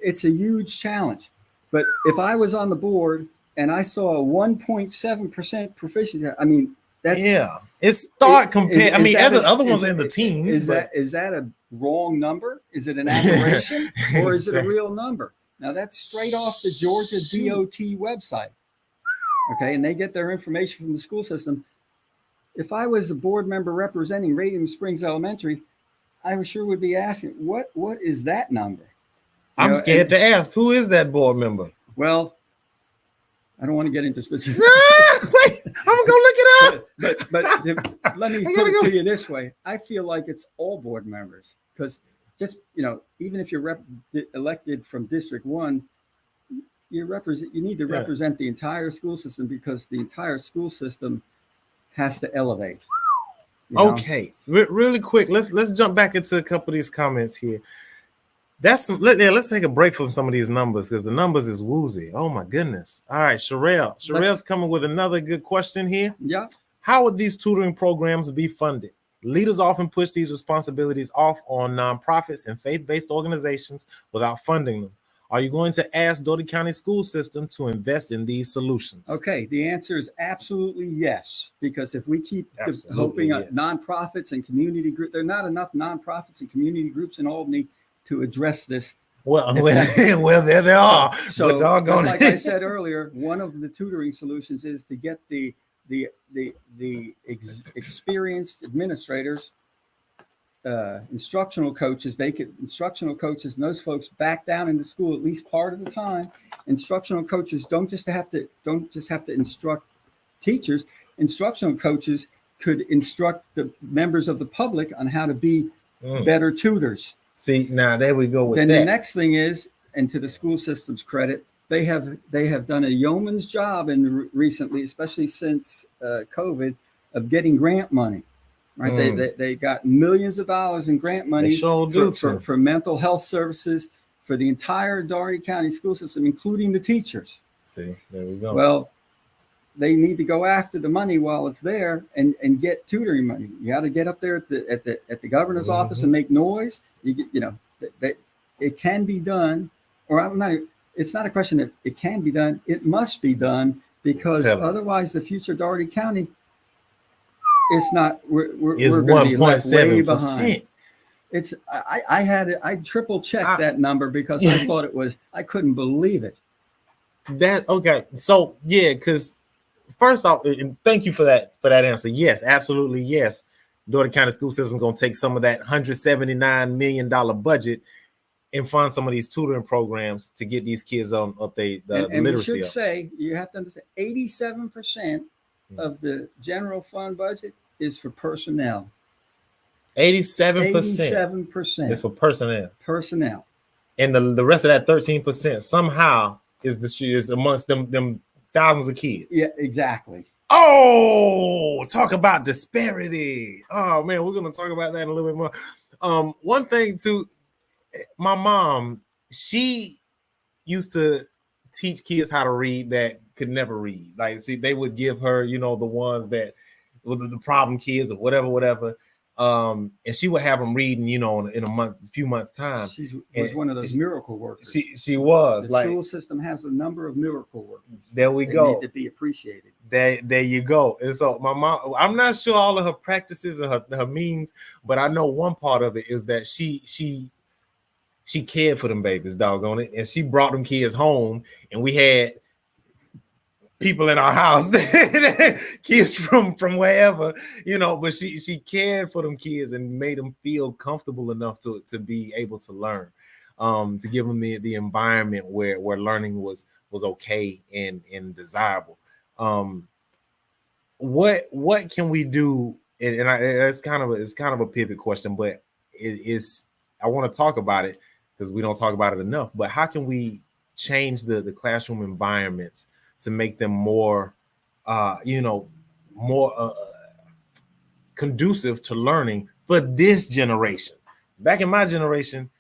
it's a huge challenge. But if I was on the board and I saw a 1.7% proficiency, I mean, that's
it's start compared. I mean, other ones are in the teens.
Is that a wrong number? Is it an aberration or is it a real number? Now that's straight off the Georgia DOT website. Okay, and they get their information from the school system. If I was a board member representing Radium Springs Elementary, I sure would be asking, what is that number?
I'm scared to ask. Who is that board member?
Well, I don't want to get into specifics.
Wait, I'm gonna go look it up.
But let me put it to you this way: I feel like it's all board members, because just even if you're elected from District 1, you need to represent the entire school system, because the entire school system has to elevate.
Okay, really quick, let's jump back into a couple of these comments here. Let's take a break from some of these numbers because the numbers is woozy. Oh my goodness. All right, Sherelle's coming with another good question here.
Yeah.
How would these tutoring programs be funded? Leaders often push these responsibilities off on nonprofits and faith-based organizations without funding them. Are you going to ask Doty County school system to invest in these solutions?
Okay, the answer is absolutely yes, because if we keep hoping nonprofits and community groups, there are not enough nonprofits and community groups in Albany to address this.
Well, there they are.
So just like I said earlier, one of the tutoring solutions is to get the experienced administrators, instructional coaches, instructional coaches and those folks back down into school at least part of the time. Instructional coaches don't just have to instruct teachers. Instructional coaches could instruct the members of the public on how to be better tutors.
See, now there we go with that.
Then the next thing is, and to the school system's credit, they have done a yeoman's job recently, especially since COVID, of getting grant money. Right, they got millions of dollars in grant money for mental health services for the entire Dougherty County school system, including the teachers.
See, there we go.
Well, they need to go after the money while it's there and get tutoring money. You got to get up there at the governor's office and make noise. It can be done, or I'm not. It's not a question that it can be done. It must be done because otherwise, the future Dougherty County. It's not. We're going to be left way behind. It's. I triple checked that number because I thought it was. I couldn't believe it.
Okay. So yeah, because first off, and thank you for that answer. Yes, absolutely. Yes, Dougherty County school system going to take some of that $179 million budget and fund some of these tutoring programs to get these kids up the literacy.
And we should say you have to understand 87%. Of the general fund budget is for personnel.
87% is for personnel. And the rest of that 13% somehow is amongst them thousands of kids.
Yeah, exactly.
Oh, talk about disparity. Oh man, we're gonna talk about that in a little bit more. One thing too, my mom, she used to teach kids how to read that could never read. Like, see, they would give her, the ones that were the problem kids or whatever. And she would have them reading, in a few months time.
She was one of those miracle workers.
She was.
The school system has a number of miracle workers.
There we go.
Need to be appreciated.
There you go. And so my mom, I'm not sure all of her practices or her means, but I know one part of it is that she cared for them babies, doggone it, and she brought them kids home, and we had people in our house, kids from wherever, but she cared for them kids and made them feel comfortable enough to be able to learn, to give them the environment where learning was okay and desirable. What can we do? And it's kind of a pivot question, but I want to talk about it because we don't talk about it enough. But how can we change the classroom environments to make them more, more conducive to learning for this generation? Back in my generation,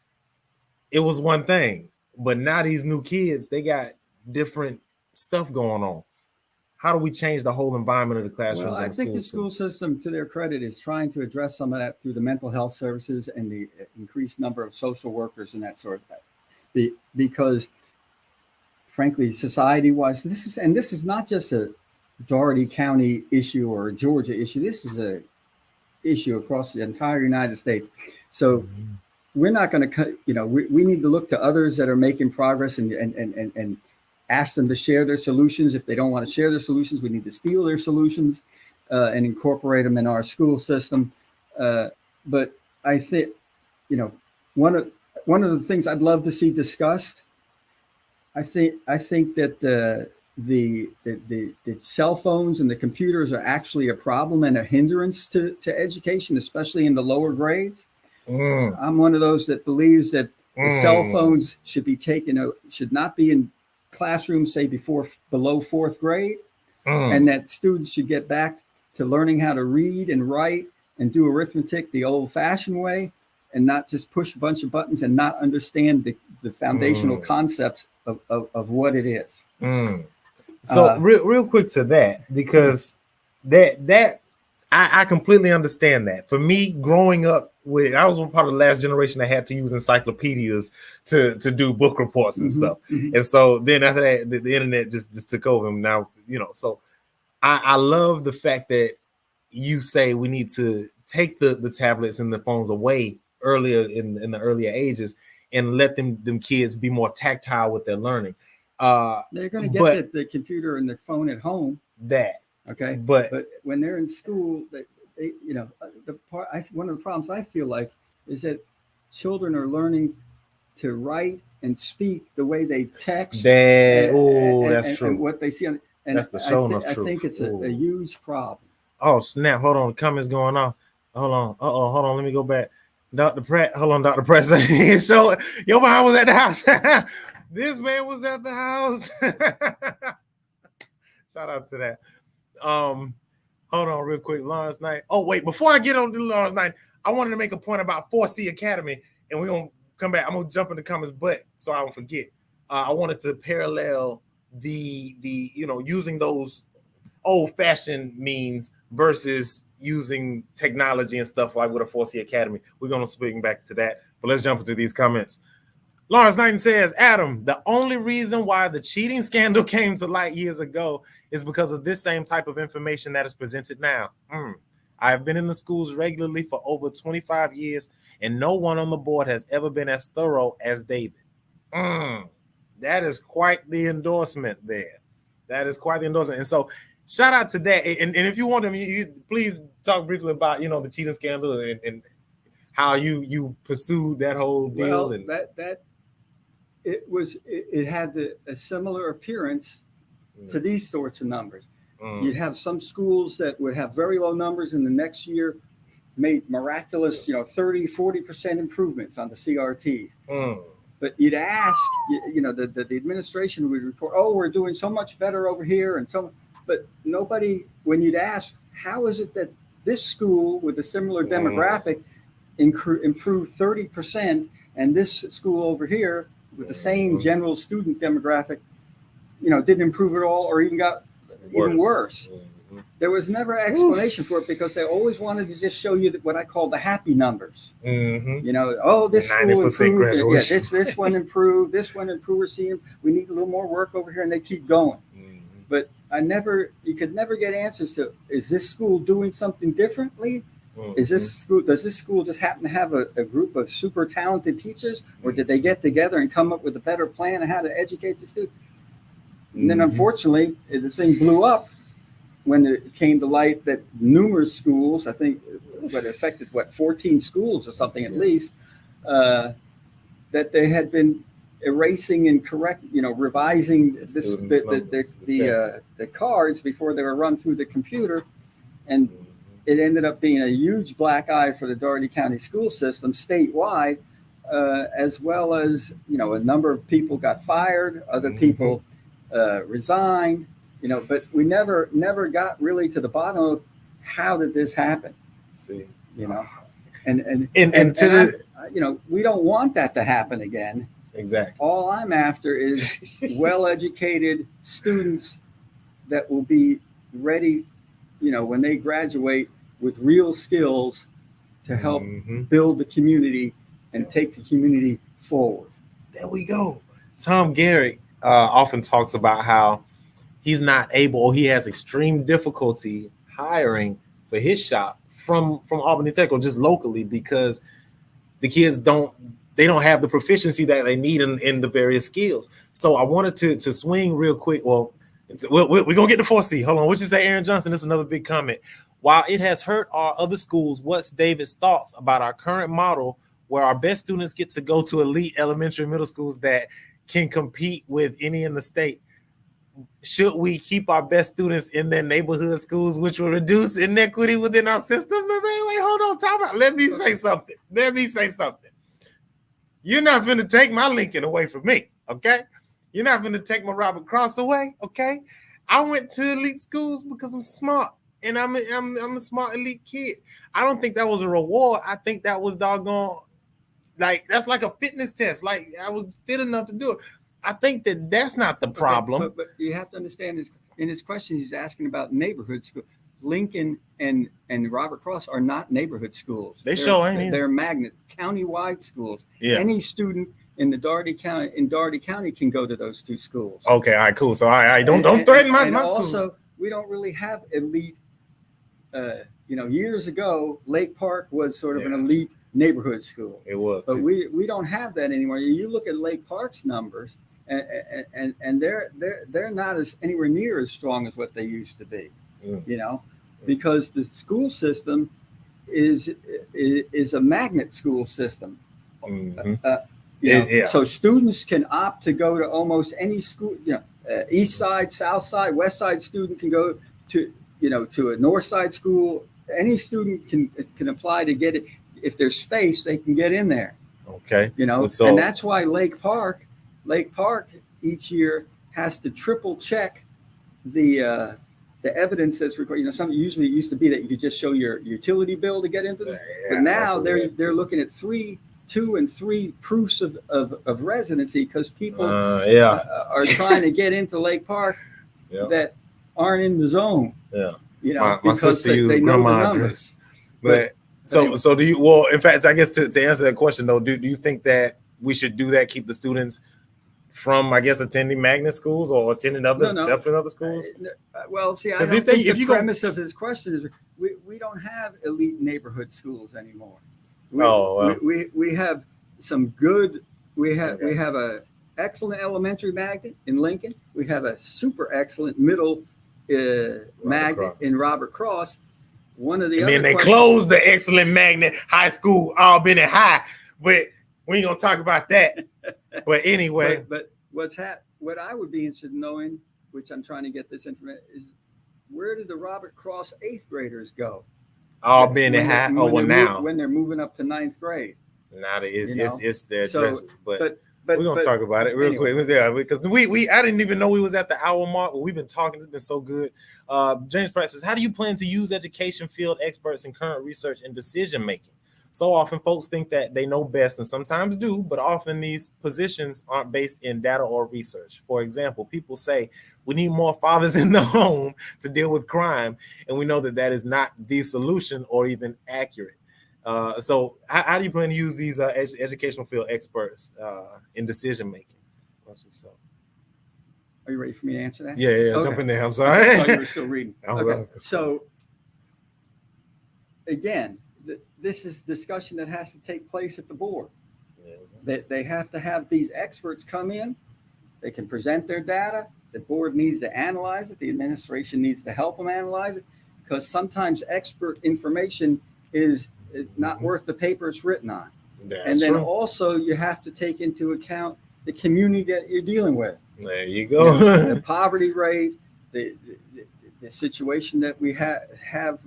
it was one thing, but now these new kids, they got different stuff going on. How do we change the whole environment of the classroom?
Well, I think the school system, to their credit, is trying to address some of that through the mental health services and the increased number of social workers and that sort of thing. Because frankly, society-wise, this is not just a Dougherty County issue or a Georgia issue. This is a issue across the entire United States. So we're not going to, we need to look to others that are making progress and ask them to share their solutions. If they don't want to share their solutions, we need to steal their solutions and incorporate them in our school system. But I think, one of the things I'd love to see discussed, I think that the cell phones and the computers are actually a problem and a hindrance to education, especially in the lower grades. I'm one of those that believes that the cell phones should not be in classrooms, say below fourth grade, and that students should get back to learning how to read and write and do arithmetic the old-fashioned way, and not just push a bunch of buttons and not understand the foundational concepts of what it is.
So real quick to that, because that I completely understand that. For me, growing up I was one part of the last generation that had to use encyclopedias to do book reports and stuff. And so then after that, the internet just took over. Now, so I love the fact that you say we need to take the tablets and the phones away earlier in the earlier ages and let them kids be more tactile with their learning.
They're going to get the computer and the phone at home. Okay, but when they're in school, they one of the problems I feel like is that children are learning to write and speak the way they text.
That's true.
And what they see
that's the show enough truth.
I think it's a huge problem.
Oh snap! Hold on, the comments going off. Hold on. Hold on. Let me go back. Dr. Pratt. Hold on, Dr. Pratt. So your mom was at the house. This man was at the house. Shout out to that. Hold on real quick. Lawrence Knight. Oh, wait, before I get on to Lawrence Knight, I wanted to make a point about 4C Academy, and we're gonna come back. I'm gonna jump in the comments, but so I don't forget. I wanted to parallel the using those old-fashioned means versus using technology and stuff like with a 4C Academy. We're gonna swing back to that, but let's jump into these comments. Lawrence Knighton says, Adam, the only reason why the cheating scandal came to light years ago is because of this same type of information that is presented now. I have been in the schools regularly for over 25 years, and no one on the board has ever been as thorough as David. That is quite the endorsement there. That is quite the endorsement. And so shout out to that. And if you want to, please talk briefly about, the cheating scandal and how you pursued that whole deal.
Well,
and
it had a similar appearance to these sorts of numbers. You'd have some schools that would have very low numbers, and the next year made miraculous, 30, 40% improvements on the CRTs. But you'd ask, the administration would report, oh, we're doing so much better over here. But nobody, when you'd ask, how is it that this school with a similar demographic improved 30%, and this school over here with the same general student demographic, didn't improve at all or even got even worse. There was never an explanation for it because they always wanted to just show you what I call the happy numbers. This school improved. Yeah, this one improved. This one improved. We're seeing we need a little more work over here, and they keep going. But you could never get answers to, is this school doing something differently? Does this school just happen to have a group of super talented teachers, or did they get together and come up with a better plan on how to educate the students? And then unfortunately, the thing blew up when it came to light that numerous schools, I think what affected 14 schools or something at least, that they had been erasing and revising the cards before they were run through the computer, and it ended up being a huge black eye for the Dougherty County school system statewide, as well as a number of people got fired, other people resigned, but we never got really to the bottom of how did this happen. And we don't want that to happen again.
Exactly.
All I'm after is well-educated students that will be ready, when they graduate with real skills to help build the community and take the community forward.
There we go. Tom Garrick often talks about how he's not able, or he has extreme difficulty hiring for his shop from Albany Tech or just locally because the kids don't have the proficiency that they need in the various skills. So I wanted to swing real quick. Well, we're going to get to 4C. Hold on. What you say, Aaron Johnson? This is another big comment. While it has hurt our other schools, what's David's thoughts about our current model where our best students get to go to elite elementary and middle schools that can compete with any in the state? Should we keep our best students in their neighborhood schools, which will reduce inequity within our system? Wait, hold on. Time out. Let me say something. You're not going to take my Lincoln away from me, okay? You're not going to take my Robert Cross away, okay? I went to elite schools because I'm smart, and I'm a smart elite kid. I don't think that was a reward. I think that was doggone like that's like a fitness test. Like I was fit enough to do it. I think that's not the problem.
But you have to understand in his question, he's asking about neighborhood school. Lincoln and Robert Cross are not neighborhood schools. They're magnet countywide schools. Yeah. Any student in Doherty County can go to those two schools.
Okay, all right, cool. So I don't threaten my schools.
Also, we don't really have elite. Years ago, Lake Park was sort of an elite neighborhood school.
It was,
but we don't have that anymore. You look at Lake Park's numbers, and they're not anywhere near as strong as what they used to be. Because the school system is a magnet school system. So students can opt to go to almost any school. East side, south side, west side student can go to a north side school. Any student can apply to get it. If there's space, they can get in there.
Okay.
And that's why Lake Park each year has to triple check the evidence that's required. Usually it used to be that you could just show your utility bill to get into this, but now they're looking at 2 and 3 proofs of residency because people are trying to get into Lake Park that aren't in the zone.
My
because
sister used
they know
grandma
the numbers.
But so do you? Well, in fact, I guess to answer that question though, do you think that we should do that? Keep the students from, I guess, attending magnet schools or attending different other schools?
Well, see, I don't think the premise of his question is we don't have elite neighborhood schools anymore. We have some good. We have a excellent elementary magnet in Lincoln. We have a super excellent middle magnet in Robert Cross. One of the
and then they closed the excellent magnet high school, Albany High, but we ain't gonna talk about that. But anyway,
but what I would be interested in knowing, which I'm trying to get this information, is where did the Robert Cross 8th graders go?
Albany High. Now
when they're moving up to 9th grade.
Now it's their dresses, but
we're
gonna talk about it real quick. Yeah, because I didn't even know we was at the hour mark, but we've been talking. It's been so good. James Pratt says, how do you plan to use education field experts in current research and decision making? So often folks think that they know best, and sometimes do, but often these positions aren't based in data or research. For example, people say we need more fathers in the home to deal with crime, and we know that is not the solution or even accurate. So how do you plan to use these educational field experts in decision making?
Are you ready for me to answer that?
Yeah. Okay. Jump in there. I'm sorry.
I thought you were still reading. Okay. So again, this is discussion that has to take place at the board. They have to have these experts come in. They can present their data. The board needs to analyze it. The administration needs to help them analyze it, because sometimes expert information is not worth the paper it's written on. And then also you have to take into account the community that you're dealing with.
There you go.
The poverty rate, the situation that we have,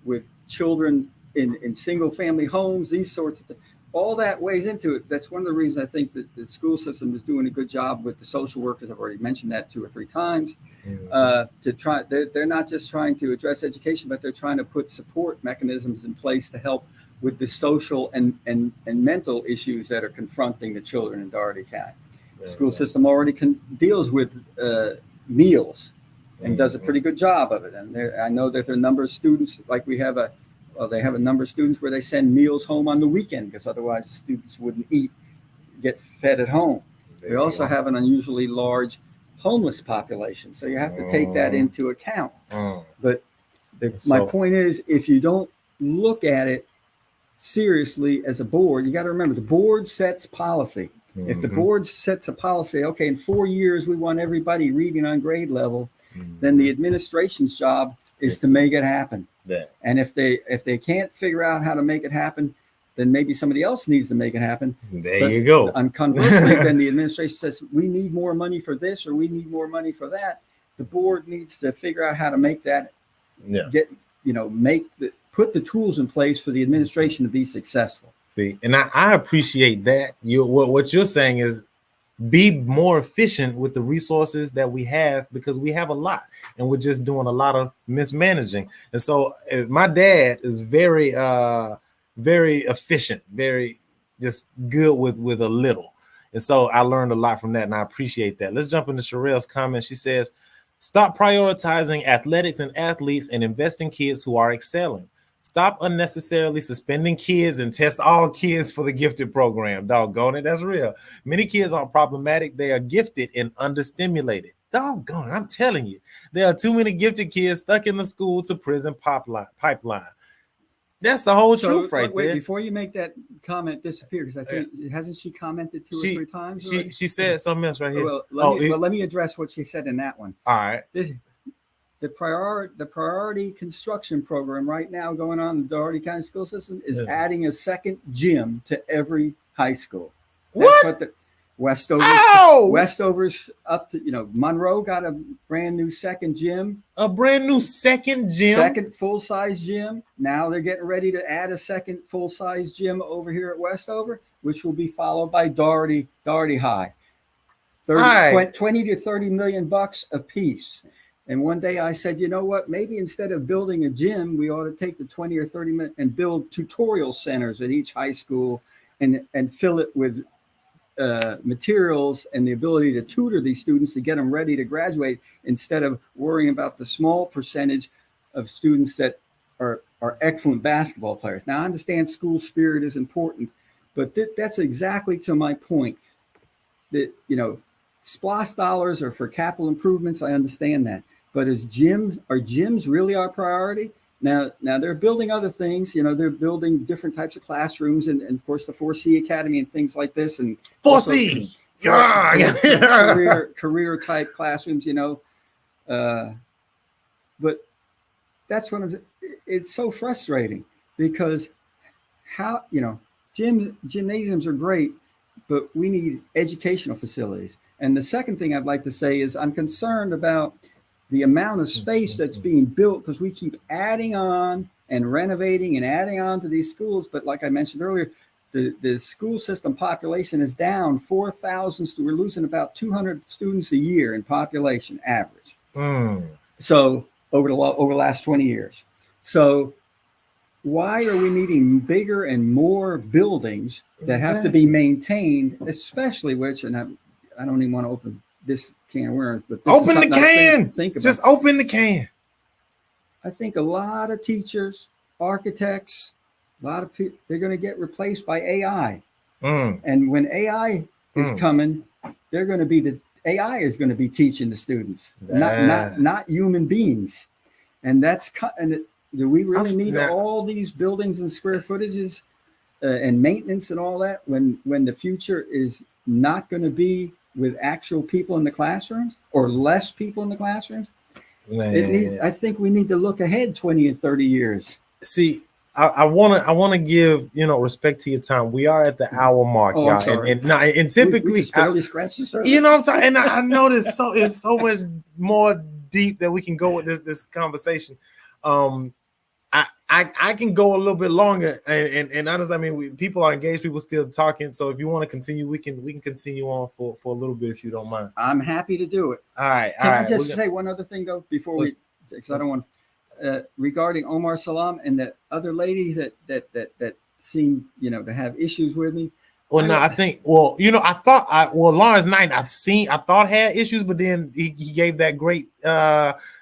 with children in single family homes, these sorts of things. All that weighs into it. That's one of the reasons I think that the school system is doing a good job with the social workers. I've already mentioned that 2 or 3 times. To try, they're not just trying to address education, but they're trying to put support mechanisms in place to help with the social and mental issues that are confronting the children in Doherty County. The school system already deals with meals and does a pretty good job of it. And I know that there are a number of students, like they have a number of students where they send meals home on the weekend, because otherwise the students wouldn't get fed at home. We also have an unusually large homeless population, so you have to take that into account. But my point is, if you don't look at it seriously as a board, you got to remember the board sets policy. If the board sets a policy, okay, in 4 years we want everybody reading on grade level, then the administration's job is to make it happen. And if they can't figure out how to make it happen, then maybe somebody else needs to make it happen.
You go.
And conversely, then the administration says, we need more money for this, or we need more money for that. The board needs to figure out how to make that, put the tools in place for the administration to be successful.
See, and I appreciate that. What you're saying is be more efficient with the resources that we have, because we have a lot and we're just doing a lot of mismanaging. And so my dad is very, very efficient, very just good with a little. And so I learned a lot from that, and I appreciate that. Let's jump into Sherelle's comment. She says, stop prioritizing athletics and athletes and invest in kids who are excelling. Stop unnecessarily suspending kids and test all kids for the gifted program. Doggone it, that's real. Many kids aren't problematic. They are gifted and understimulated. Doggone it, I'm telling you. There are too many gifted kids stuck in the school to prison pipeline. That's the whole truth right there.
Before you make that comment disappear, because I think, hasn't she commented two or three times?
She said something else right here.
Let me address what she said in that one.
All right.
The priority construction program right now going on in the Doherty County school system is adding a second gym to every high school. That's what the Westover's up to, Monroe got a brand new second gym. Second full-size gym. Now they're getting ready to add a second full-size gym over here at Westover, which will be followed by Doherty High. 20 to 30 million bucks a piece. And one day I said, you know what, maybe instead of building a gym, we ought to take the 20 or 30 minutes and build tutorial centers at each high school and fill it with materials and the ability to tutor these students to get them ready to graduate, instead of worrying about the small percentage of students that are excellent basketball players. Now, I understand school spirit is important, but that's exactly to my point. That, SPLOST dollars are for capital improvements. I understand that. But are gyms really our priority? Now they're building other things. They're building different types of classrooms, and of course the 4C Academy and things like this, and
4C
career type classrooms. But that's it's so frustrating, because gymnasiums are great, but we need educational facilities. And the second thing I'd like to say is I'm concerned about the amount of space that's being built, because we keep adding on and renovating and adding on to these schools. But like I mentioned earlier, the school system population is down 4,000. We're losing about 200 students a year in population average. So over the last 20 years. So why are we needing bigger and more buildings that have to be maintained, especially and I don't even want to open this can of worms, but
open the can.
Think about.
Just open the can.
I think a lot of teachers, architects, a lot of people, they're going to get replaced by AI. And when AI is coming, AI is going to be teaching the students, not human beings. And do we really need all these buildings and square footages and maintenance and all that when the future is not going to be with actual people in the classrooms, or less people in the classrooms? I think we need to look ahead 20 and 30 years.
See, I want to give respect to your time. We are at the hour mark, y'all, and typically
we barely scratch the surface.
You know what I'm saying? And I know it's so much more deep that we can go with this conversation. I can go a little bit longer, and honestly, I mean, people are engaged, people still talking. So if you want to continue, we can continue on for a little bit, if you don't mind.
I'm happy to do it.
All right.
Can I just say one other thing though before because I don't want regarding Omar Salam and the other lady that seem to have issues with me.
Well, no, I think. Well, I thought. Lawrence Knight, I thought had issues, but then he gave that great.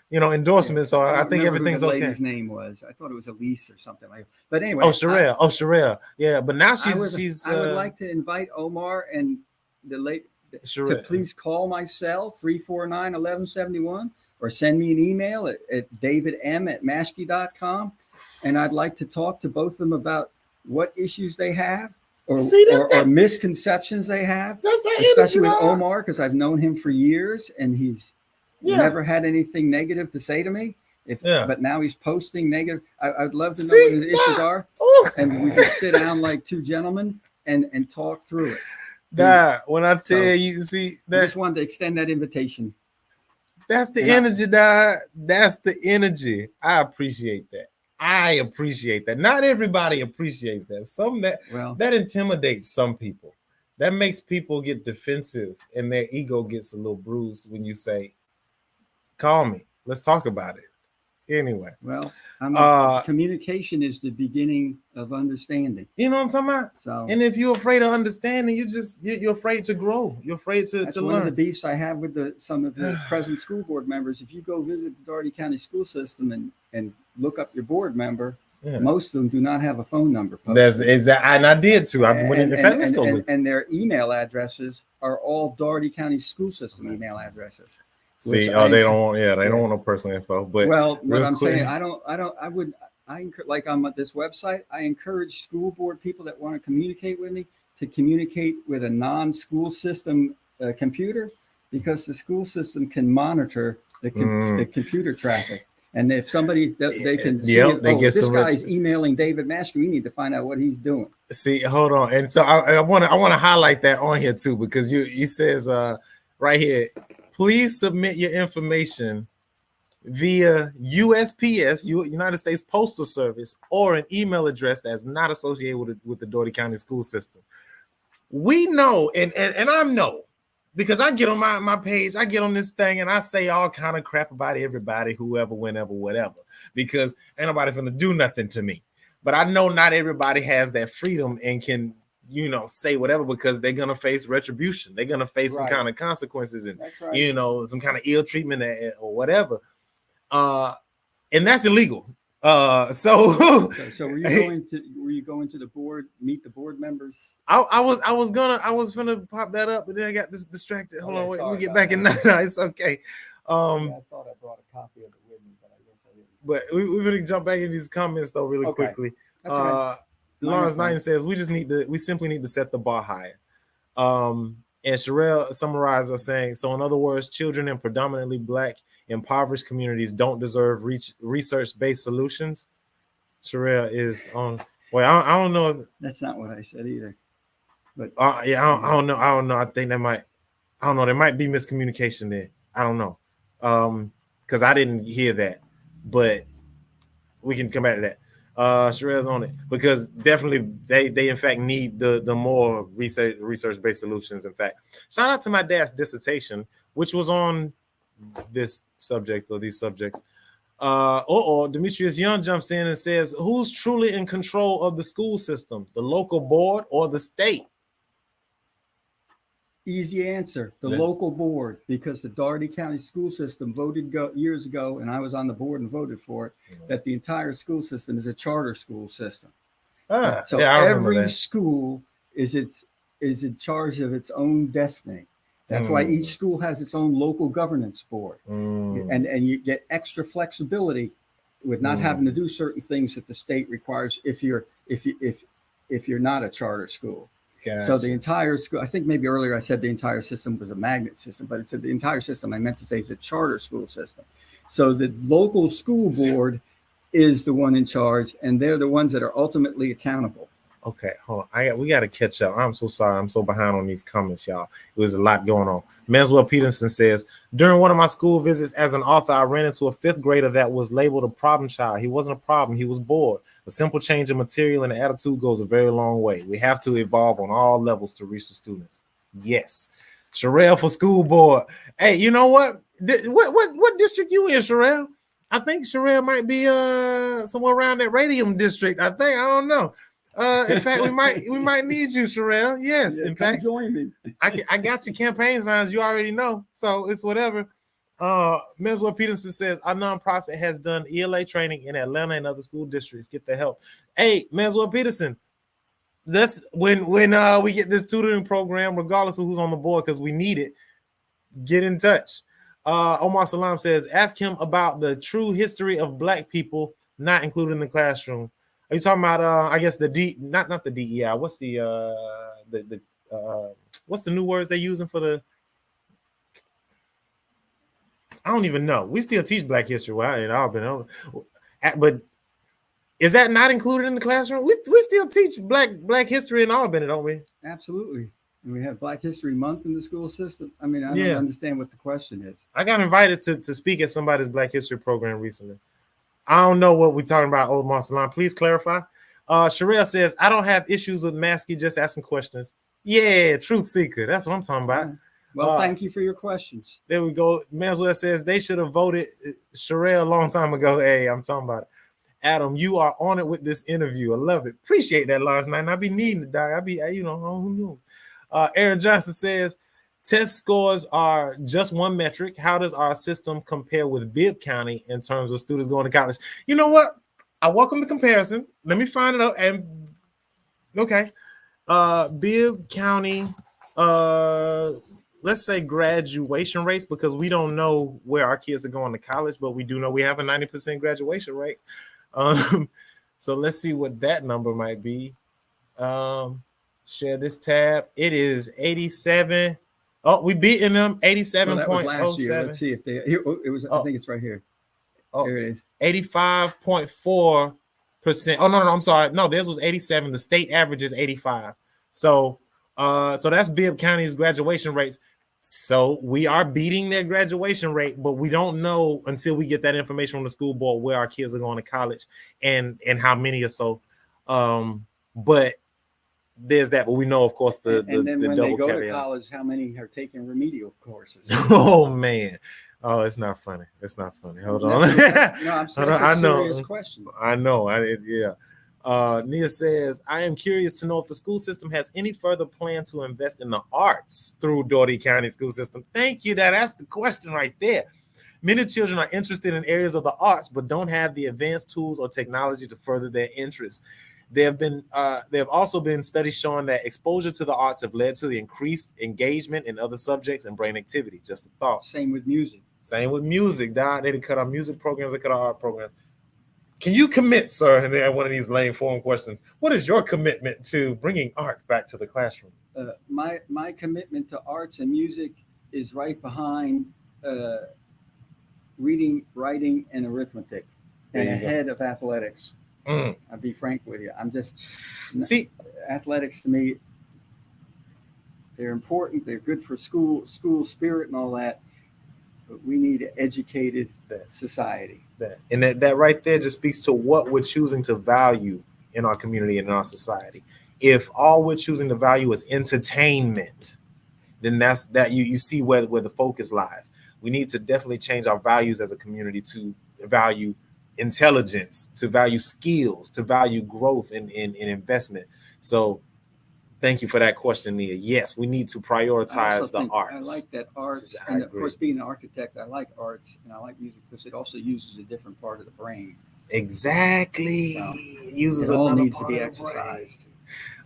Endorsement. So I think everything's okay.
Lady's name was. I thought it was Elise or something like that. But anyway.
Sherelle. Yeah, but now she's.
I would like to invite Omar and the lady to please call my cell 349-1171 or send me an email at davidm@maschke.com, and I'd like to talk to both of them about what issues they have or misconceptions they have, especially with Omar, because I've known him for years and he's never had anything negative to say to me. But now he's posting negative. I'd love to know what the issues are, and we can sit down like two gentlemen and talk through it.
When I tell you, see,
I just wanted to extend that invitation.
That's the energy, That's the energy. I appreciate that. Not everybody appreciates that. That intimidates some people. That makes people get defensive, and their ego gets a little bruised when you say, call me. Let's talk about it. Anyway.
Well, communication is the beginning of understanding.
You know what I'm talking about?
So,
and if you're afraid of understanding, you're afraid to grow. You're afraid to
that's
learn.
one of the beefs I have with some of the present school board members. If you go visit the Dougherty County school system and look up your board member, most of them do not have a phone number posted.
And I did too.
And their email addresses are all Dougherty County school system email addresses.
See, they don't want no personal info. But
what I'm saying, like on this website, I encourage school board people that want to communicate with me to communicate with a non-school system computer, because the school system can monitor the computer traffic. And if somebody, they can see, this guy's emailing David Maschke, we need to find out what he's doing.
See, hold on. And so I want to highlight that on here too, because he says right here, please submit your information via USPS, United States Postal Service, or an email address that's not associated with the Dougherty County school system. We know, and I know, because I get on my page, I get on this thing, and I say all kind of crap about everybody, whoever, whenever, whatever, because ain't nobody gonna do nothing to me. But I know not everybody has that freedom and can, say whatever, because they're gonna face retribution. They're gonna face some kind of consequences and some kind of ill treatment or whatever. And that's illegal. So
were you going to the board, meet the board members?
I was gonna pop that up, but then I got distracted. Hold on, wait, let me get back in that. It's okay.
I thought I brought a copy of it with me, but I guess I didn't.
But we're gonna jump back in these comments though really quickly. Lawrence Knighton says we simply need to set the bar higher. And Sherelle summarized us saying, so in other words, children in predominantly Black impoverished communities don't deserve research-based solutions. Sherelle is on. Well, I don't know.
That's not what I said either. But
I don't know. I think that might. I don't know. There might be miscommunication there. I don't know. Because I didn't hear that. But we can come back to that. Sherelle's on it, because definitely they in fact need the more research-based solutions. In fact, shout out to my dad's dissertation, which was on this subject or these subjects. Demetrius Young jumps in and says, who's truly in control of the school system, the local board or the state?
Easy answer, the local board, because the Dougherty County school system voted years ago, and I was on the board and voted for it, that the entire school system is a charter school system. So every school is in charge of its own destiny. That's why each school has its own local governance board, and you get extra flexibility with not having to do certain things that the state requires if you're not a charter school. Gotcha. So the entire school, I think maybe earlier I said the entire system was a magnet system, but it's the entire system I meant to say is a charter school system. So the local school board is the one in charge, and they're the ones that are ultimately accountable.
Okay, hold on. We got to catch up. I'm so sorry. I'm so behind on these comments, y'all. It was a lot going on. Manswell Peterson says, during one of my school visits as an author, I ran into a 5th grader that was labeled a problem child. He wasn't a problem. He was bored. A simple change of material and attitude goes a very long way. We have to evolve on all levels to reach the students. Yes. Sherelle for school board. Hey, you know what? What district you in, Sherelle? I think Sherelle might be somewhere around that Radium district. I don't know. In fact, we might need you, Sherelle. Yes, in fact,
join me.
I got your campaign signs. You already know, so it's whatever. Manswell Peterson says our nonprofit has done ELA training in Atlanta and other school districts. Get the help. Hey, Manswell Peterson, that's when we get this tutoring program, regardless of who's on the board, because we need it. Get in touch. Omar Salam says, ask him about the true history of Black people not included in the classroom. Are you talking about I guess not the DEI? What's the what's the new words they're using for the? I don't even know. We still teach Black history in Albany, but is that not included in the classroom? We still teach Black history in Albany, don't we?
Absolutely. And we have Black History Month in the school system. I mean, I don't understand what the question is.
I got invited to speak at somebody's Black History program recently. I don't know what we're talking about, Omar Salam. Please clarify. Sherelle says, I don't have issues with Maschke, just asking questions. Yeah, truth seeker. That's what I'm talking about.
Well, thank you for your questions.
There we go. Manswell says they should have voted Sherelle a long time ago. Hey, I'm talking about it. Adam, you are on it with this interview. I love it. Appreciate that last night. And I be needing to die. I be, who knows? Aaron Johnson says test scores are just one metric. How does our system compare with Bibb County in terms of students going to college? You know what? I welcome the comparison. Let me find it out. And okay. Bibb County, let's say graduation rates, because we don't know where our kids are going to college, but we do know we have a 90% graduation rate. So let's see what that number might be. Share this tab. It is 87. Oh, we beating them 87.07.
Let's see if they. It was. I think it's right here.
Oh,
there it is.
85.4%. Oh no, I'm sorry. No, theirs was 87. The state average is 85. So that's Bibb County's graduation rates. So we are beating their graduation rate, but we don't know until we get that information from the school board where our kids are going to college and how many or so. But there's that. But we know, of course, the
when they go
caveat.
to college, how many are taking remedial courses?
Oh man. Oh, it's not funny. It's not funny. Hold on.
No, I'm saying it's a serious question.
I know. Yeah. Nia says, I am curious to know if the school system has any further plan to invest in the arts through Dougherty County school system. Thank you. That's the question right there. Many children are interested in areas of the arts, but don't have the advanced tools or technology to further their interests. There have also been studies showing that exposure to the arts have led to the increased engagement in other subjects and brain activity. Just a thought.
Same with music.
Dog. They didn't cut our music programs. They cut our art programs. Can you commit, sir? And then one of these lame form questions. What is your commitment to bringing art back to the classroom?
My commitment to arts and music is right behind reading, writing, and arithmetic, and ahead of athletics. I'll be frank with you. Athletics to me, they're important. They're good for school spirit and all that. But we need an educated society.
And that right there just speaks to what we're choosing to value in our community and in our society. If all we're choosing to value is entertainment, then you see where the focus lies. We need to definitely change our values as a community to value intelligence, to value skills, to value growth and investment. So thank you for that question, Nia. Yes, we need to prioritize the arts.
I like that arts, and of course, being an architect, I like arts and I like music because it also uses a different part of the brain.
Exactly.
So
uses
it all
another
needs to
part
be
of the brain.
exercised.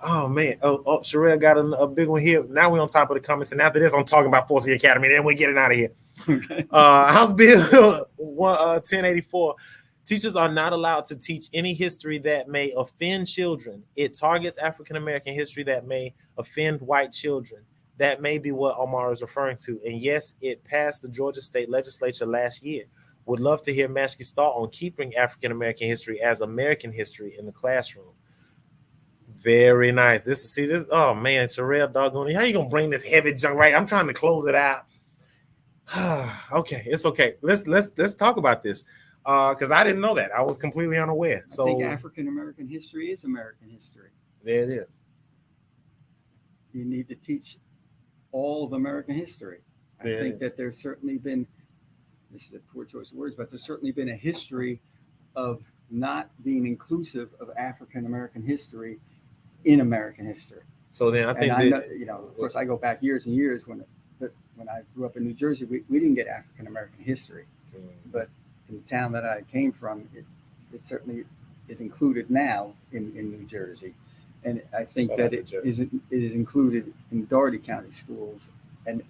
Oh man. Oh, Sherelle got a big one here. Now we're on top of the comments, and after this, I'm talking about Forsyth Academy. Then we're getting out of here.
Okay.
House Bill 1084. Teachers are not allowed to teach any history that may offend children. It targets African American history that may offend white children. That may be what Omar is referring to. And yes, it passed the Georgia State Legislature last year. Would love to hear Maschke's thought on keeping African American history as American history in the classroom. Very nice. Oh man, Sherelle, doggone, how you gonna bring this heavy junk right? I'm trying to close it out. Okay, it's okay. Let's talk about this. Because I didn't know that. I was completely unaware.
I think African American history is American history.
There it is.
You need to teach all of American history. I think that there's certainly been, this is a poor choice of words, but there's certainly been a history of not being inclusive of African American history in American history.
So then I think
of course, I go back years and years when I grew up in New Jersey, we didn't get African American history, but in the town that I came from, it certainly is included now in New Jersey. And I think that it is included in Dougherty County schools and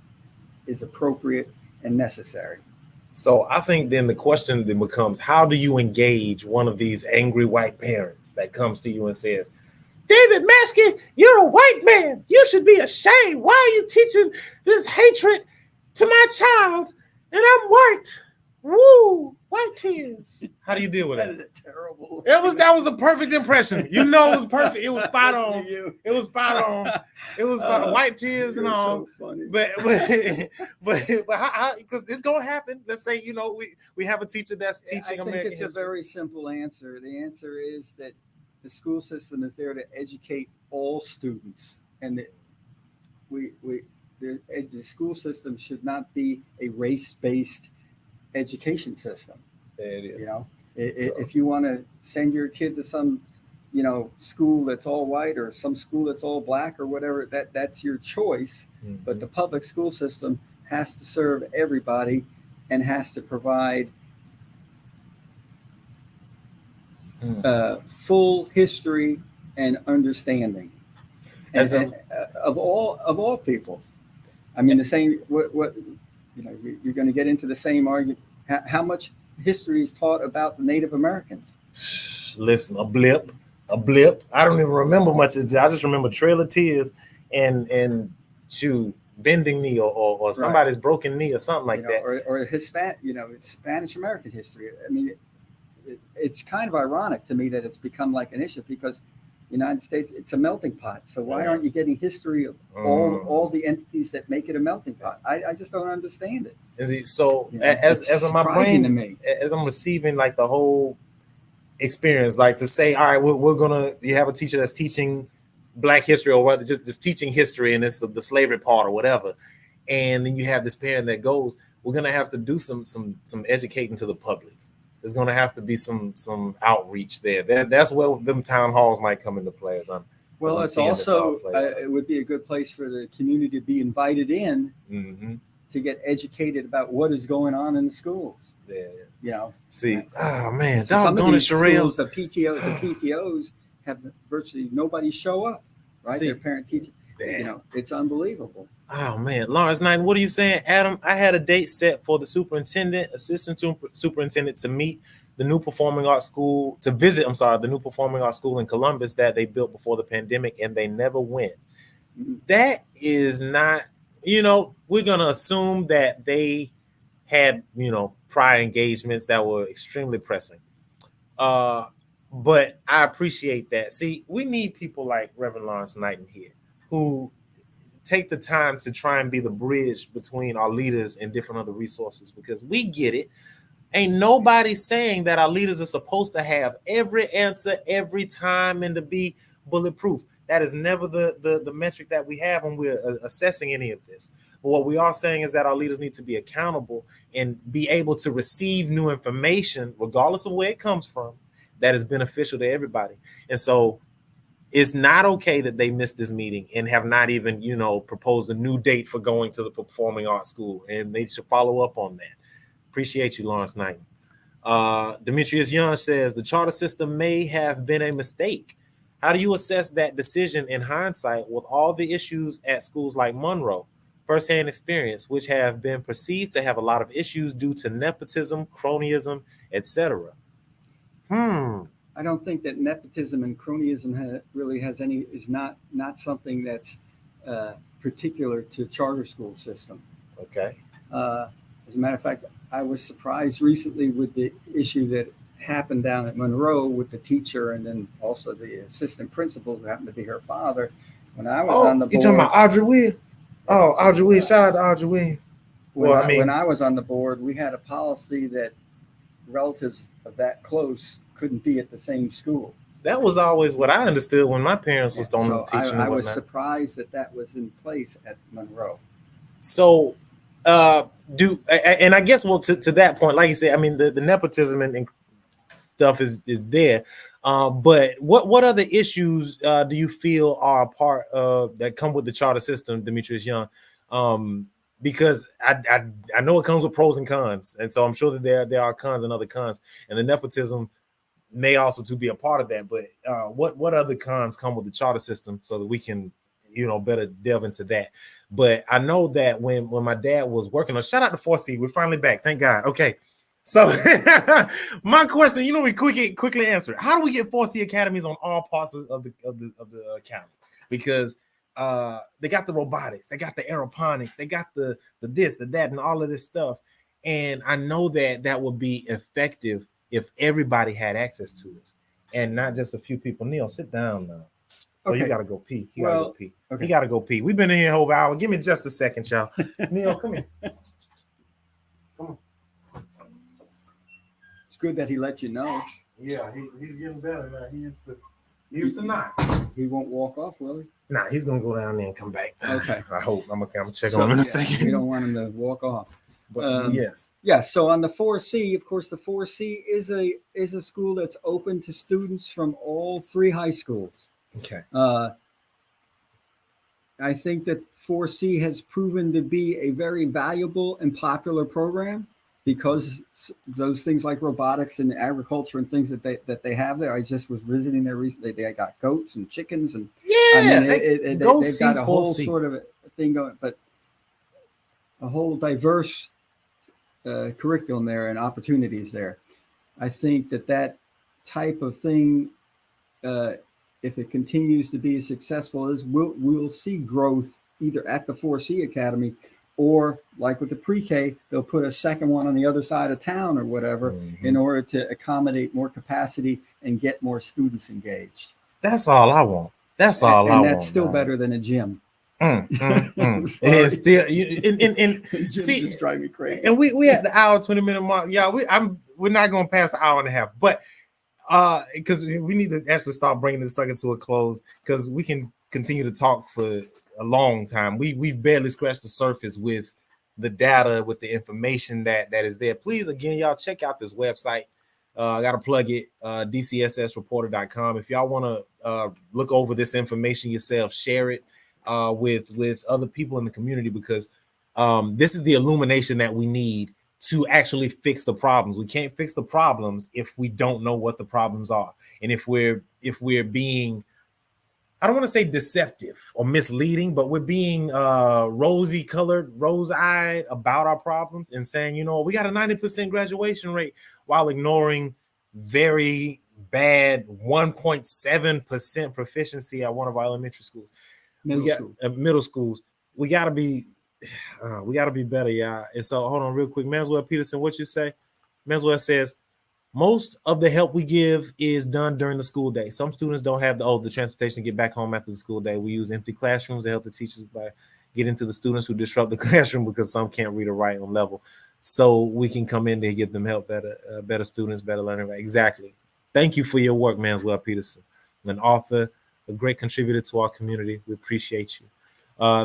is appropriate and necessary.
So I think then the question then becomes, how do you engage one of these angry white parents that comes to you and says, David Maschke, you're a white man. You should be ashamed. Why are you teaching this hatred to my child? And I'm white. Woo, white tears. How do you deal with that?
That is terrible.
That was a perfect impression. It was perfect. It was spot on. It was spot on. It was white tears and all.
So funny.
But how, because it's gonna happen. Let's say we have a teacher that's teaching American history.
I think it's a very simple answer. The answer is that the school system is there to educate all students, and that we the school system should not be a race-based education system.
There it is.
You know, if you want to send your kid to some, school that's all white or some school that's all black or whatever, that's your choice.
Mm-hmm.
But the public school system has to serve everybody and has to provide full history and understanding of all people. I mean, the same. What you're going to get into the same argument. How much history is taught about the Native Americans?
Listen, a blip. I don't even remember much of it. I just remember Trail of Tears and bending knee or somebody's broken knee or something like that.
Or Spanish American history. I mean, it's kind of ironic to me that it's become like an issue because the United States, it's a melting pot. So why aren't you getting history of all the entities that make it a melting pot? I just don't understand it.
So as my brain, to me, as I'm receiving like the whole experience, like to say, all right, you have a teacher that's teaching Black history or whether just teaching history and it's the slavery part or whatever, and then you have this parent that goes, we're gonna have to do some educating to the public. There's gonna have to be some outreach there. That's where them town halls might come into play.
It's also it would be a good place for the community to be invited in to get educated about what is going on in the schools.
Yeah. See, oh man,
so some of these schools, the PTOs have virtually nobody show up, right? Their parent teacher. It's unbelievable.
Oh man, Lawrence Knight, what are you saying, Adam? I had a date set for the assistant superintendent to meet the new performing arts school, the new performing arts school in Columbus that they built before the pandemic, and they never went. That is not, we're gonna assume that they had, prior engagements that were extremely pressing. But I appreciate that. See, we need people like Reverend Lawrence Knight in here who take the time to try and be the bridge between our leaders and different other resources, because we get it. Ain't nobody saying that our leaders are supposed to have every answer every time and to be bulletproof. That is never the metric that we have when we're assessing any of this. But what we are saying is that our leaders need to be accountable and be able to receive new information, regardless of where it comes from, that is beneficial to everybody. And so it's not okay that they missed this meeting and have not even, proposed a new date for going to the performing arts school. And they should follow up on that. Appreciate you, Lawrence Knight. Demetrius Young says the charter system may have been a mistake. How do you assess that decision in hindsight with all the issues at schools like Monroe? Firsthand experience, which have been perceived to have a lot of issues due to nepotism, cronyism, etc.
I don't think that nepotism and cronyism is not something that's particular to charter school system.
Okay.
As a matter of fact, I was surprised recently with the issue that happened down at Monroe with the teacher and then also the assistant principal who happened to be her father. When I was on the board,
you talking about Audrey Williams? Oh, Audrey Williams! Shout out to Audrey Williams.
When I was on the board, we had a policy that relatives of that close couldn't be at the same school.
That was always what I understood when my parents was on the teaching.
I was surprised that was in place at Monroe.
So, and I guess to that point, like you said, I mean the nepotism and stuff is there. But what other issues do you feel are a part of that come with the charter system, Demetrius Young? Because I know it comes with pros and cons, and so I'm sure that there are cons and other cons, and the nepotism may also to be a part of that. But what other cons come with the charter system so that we can better delve into that? But I know that when my dad was working on, shout out to 4C, we're finally back, thank God. Okay. So my question, we quickly answer. How do we get 4C academies on all parts of the county? Because they got the robotics, they got the aeroponics, they got the this, the that, and all of this stuff. And I know that would be effective if everybody had access to it, and not just a few people. Neil, sit down now. Okay. Oh, you gotta go pee. You gotta go pee. Okay. You gotta go pee. We've been in here a whole hour. Give me just a second, y'all. Neil, come here. Come on.
Good that he let you know.
Yeah, he's getting better now. He used to Used to not.
He won't walk off, will he?
Nah, he's gonna go down there and come back.
Okay.
I hope. I'm gonna check on him in a second.
We don't want him to walk off.
But yes.
Yeah. So on the 4C, of course, the 4C is a school that's open to students from all 3 high schools.
Okay.
I think that 4C has proven to be a very valuable and popular program because those things like robotics and agriculture and things that they have there. I just was visiting there recently. They got goats and chickens and they've got a whole sort of a thing going, but a whole diverse curriculum there and opportunities there. I think that type of thing, if it continues to be as successful as we'll see growth either at the 4C Academy or like with the pre-K, they'll put a second one on the other side of town or whatever in order to accommodate more capacity and get more students engaged.
That's all I want. That's all I want.
And that's still better than a gym.
It's still
Gyms just drive me crazy.
And we at the hour 20-minute mark. Yeah, we're not gonna pass an hour and a half, but because we need to actually start bringing this sucker to a close because we can continue to talk for a long time. We've barely scratched the surface with the data, with the information that is there. Please, again, y'all check out this website. I gotta plug it, DCSSreporter.com. If y'all want to look over this information yourself, share it with other people in the community because this is the illumination that we need to actually fix the problems. We can't fix the problems if we don't know what the problems are. And if we're being, I don't want to say deceptive or misleading, but we're being rose-eyed about our problems and saying, we got a 90% graduation rate while ignoring very bad 1.7% proficiency at one of our elementary schools. Middle schools. We gotta be better, y'all. And so hold on real quick. Manswell Peterson, what you say? Manswell says most of the help we give is done during the school day. Some students don't have the transportation to get back home after the school day. We use empty classrooms to help the teachers by getting to the students who disrupt the classroom because some can't read or write on level. So we can come in there and give them help, better students, better learning. Exactly. Thank you for your work, Manswell Peterson, an author, a great contributor to our community. We appreciate you.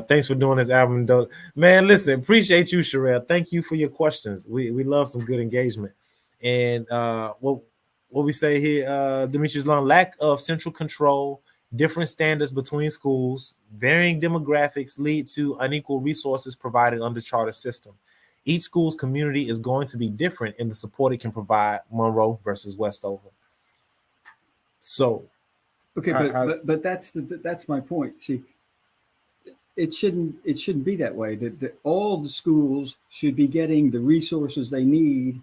Thanks for doing this album, man. Listen, appreciate you, Sherelle. Thank you for your questions. We love some good engagement. And what we say here, Demetrius Long, lack of central control, different standards between schools, varying demographics lead to unequal resources provided under charter system. Each school's community is going to be different in the support it can provide. Monroe versus Westover. So,
okay, but that's my point. See, it shouldn't be that way. That all the schools should be getting the resources they need,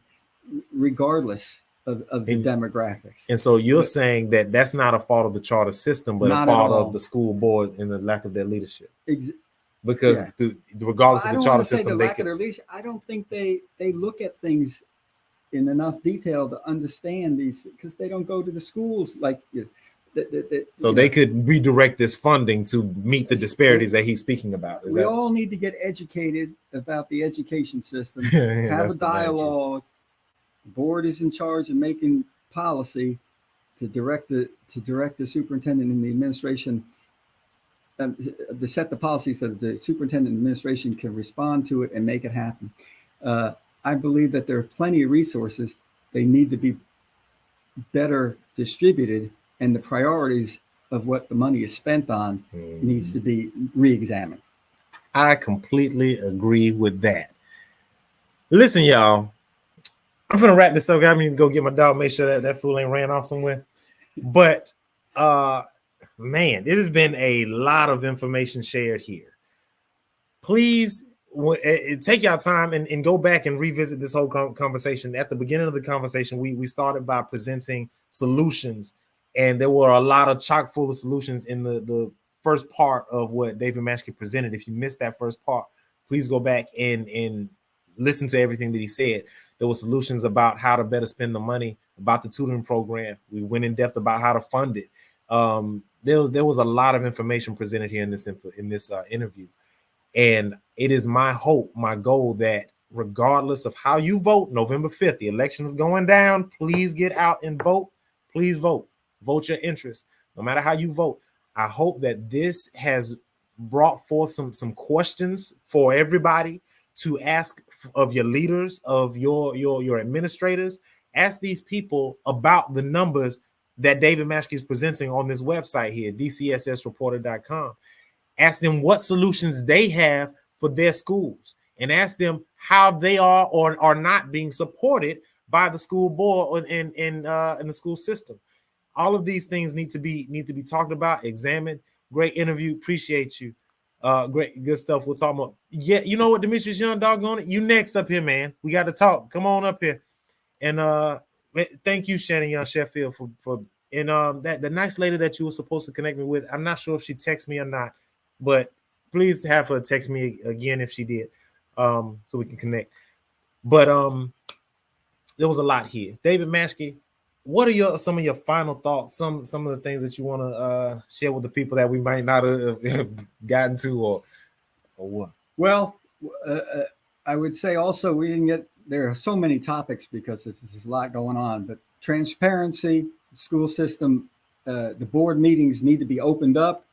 regardless of the demographics.
And so you're saying that that's not a fault of the charter system, but a fault of the school board and the lack of their leadership. Because regardless of the charter system,
I don't think they look at things in enough detail to understand these because they don't go to the schools like.
So they could redirect this funding to meet the disparities that he's speaking about.
We all need to get educated about the education system, have a dialogue. The board is in charge of making policy to direct the superintendent and the administration to set the policy so that the superintendent and administration can respond to it and make it happen. I believe that there are plenty of resources. They need to be better distributed, and the priorities of what the money is spent on needs to be re-examined.
I completely agree with that. Listen, y'all, I'm gonna wrap this up. I need to go get my dog, make sure that fool ain't ran off somewhere. But man, it has been a lot of information shared here. Please take your time and go back and revisit this whole conversation. At the beginning of the conversation, we started by presenting solutions, and there were a lot of chock full of solutions in the first part of what David Maschke presented. If you missed that first part, please go back and listen to everything that he said. There were solutions about how to better spend the money, about the tutoring program. We went in depth about how to fund it. There was a lot of information presented here in this interview. And it is my hope, my goal that regardless of how you vote, November 5th, the election is going down. Please get out and vote. Please vote. Vote your interest. no matter how you vote, I hope that this has brought forth some questions for everybody to ask of your leaders, of your administrators. Ask these people about the numbers that David Maschke is presenting on this website here, DCSSreporter.com. Ask them what solutions they have for their schools, and ask them how they are or are not being supported by the school board in the school system. All of these things need to be talked about, examined. Great interview. Appreciate you. Great, good stuff. We'll talk about. Yeah, you know what, Demetrius Young, doggone it. You next up here, man. We got to talk. Come on up here. And thank you, Shannon Young Sheffield, for and that the nice lady that you were supposed to connect me with. I'm not sure if she texted me or not, but please have her text me again if she did, so we can connect. But there was a lot here. David Maschke, what are some of your final thoughts? Some of the things that you want to share with the people that we might not have gotten to, or what?
Well, I would say also we didn't get. There are so many topics because there's a lot going on. But transparency, school system, the board meetings need to be opened up.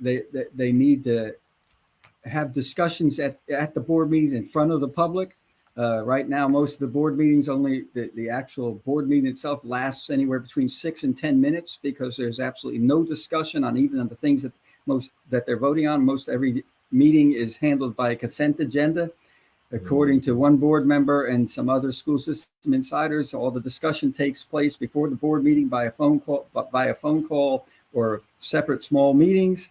They need to have discussions at the board meetings in front of the public. Right now, most of the board meetings, only the actual board meeting itself lasts anywhere between 6 and 10 minutes because there's absolutely no discussion on even on the things that they're voting on. Most every meeting is handled by a consent agenda. According to one board member and some other school system insiders, all the discussion takes place before the board meeting by a phone call or separate small meetings.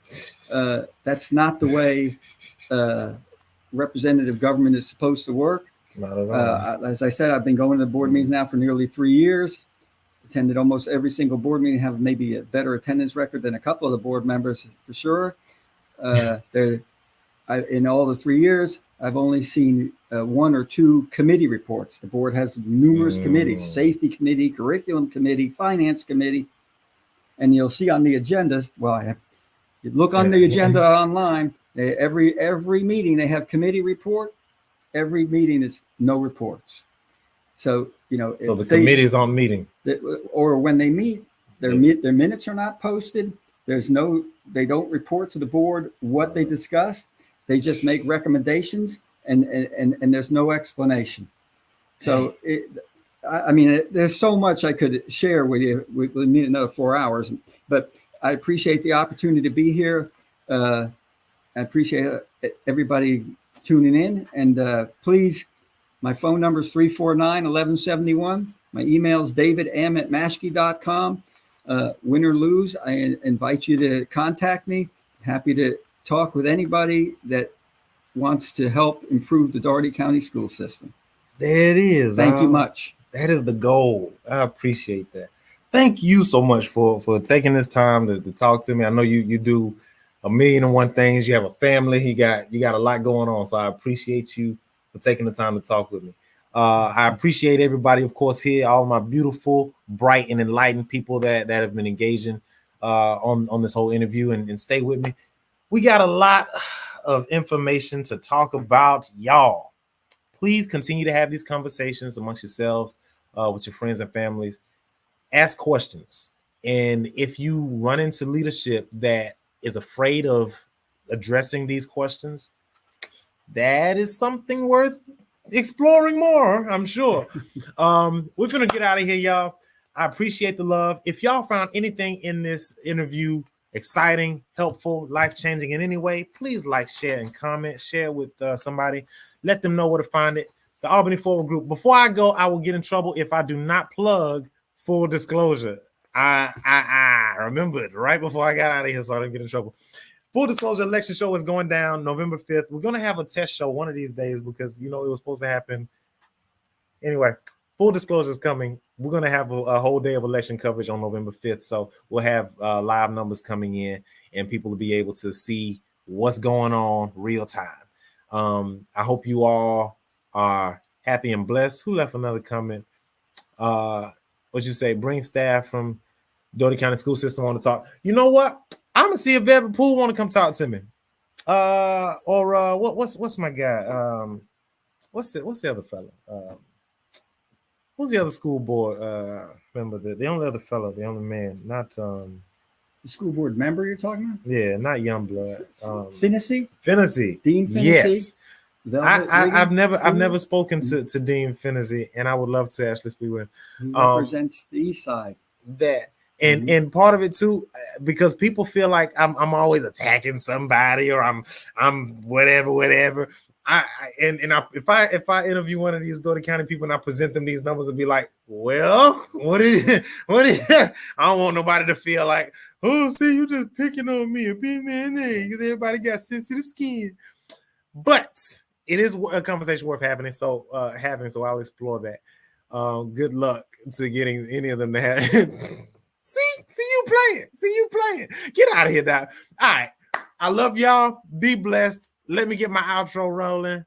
That's not the way representative government is supposed to work.
Not at all.
As I said, I've been going to the board meetings now for nearly 3 years. Attended almost every single board meeting, have maybe a better attendance record than a couple of the board members for sure. In all the 3 years, I've only seen 1 or 2 committee reports. The board has numerous committees: safety committee, curriculum committee, finance committee. And you'll see on the agendas, you look on the agenda online, every meeting they have committee report. Every meeting is no reports. So,
so the committee is on meeting.
Or when they meet, their minutes are not posted. They don't report to the board what they discussed. They just make recommendations and there's no explanation. So there's so much I could share with you. We need another 4 hours, but I appreciate the opportunity to be here. I appreciate everybody tuning in, and please, my phone number is 349-1171. My email is davidm@maschke.com. Win or lose, I invite you to contact me. Happy to talk with anybody that wants to help improve the Dougherty County school system.
There it is.
Thank you much.
That is the goal. I appreciate that. Thank you so much for taking this time to talk to me. I know you do 1,000,001 things. You have a family. You got a lot going on. So I appreciate you for taking the time to talk with me. I appreciate everybody, of course, here, all my beautiful, bright, and enlightened people that have been engaging on this whole interview, and stay with me. We got a lot of information to talk about, y'all. Please continue to have these conversations amongst yourselves, with your friends and families. Ask questions. And if you run into leadership that is afraid of addressing these questions, that is something worth exploring more, I'm sure. We're gonna get out of here, y'all. I appreciate the love. If y'all found anything in this interview exciting, helpful, life-changing in any way, please like, share, and comment. Share with somebody. Let them know where to find it. The Albany Forward Group. Before I go, I will get in trouble if I do not plug full disclosure. I remember it right before I got out of here, so I didn't get in trouble. Full disclosure, election show is going down November 5th. We're going to have a test show one of these days because, it was supposed to happen. Anyway, full disclosure is coming. We're going to have a whole day of election coverage on November 5th. So we'll have live numbers coming in, and people will be able to see what's going on real time. I hope you all are happy and blessed. Who left another comment? What you say? Bring staff from Dougherty County School System on the talk. You know what? I'm gonna see if Evan Poole want to come talk to me. What's my guy? What's the other fella? Who's the other school board member? The only other fellow, the only man, not
The school board member you're talking about?
Yeah, not Youngblood.
Finney?
Finney.
Dean Finney?
Yes.
Velvet
I've
Wiggins?
never spoken to Dean Finney, and I would love to actually speak with him.
He represents the East Side.
That and part of it too, because people feel like I'm always attacking somebody or I'm whatever. If I interview one of these Dougherty County people and I present them these numbers and be like, well, what is I don't want nobody to feel like, oh, see, you just picking on me and being man, because everybody got sensitive skin. But it is a conversation worth having. So I'll explore that. Good luck to getting any of them to have. see you playing. Get out of here, Doc. All right. I love y'all. Be blessed. Let me get my outro rolling.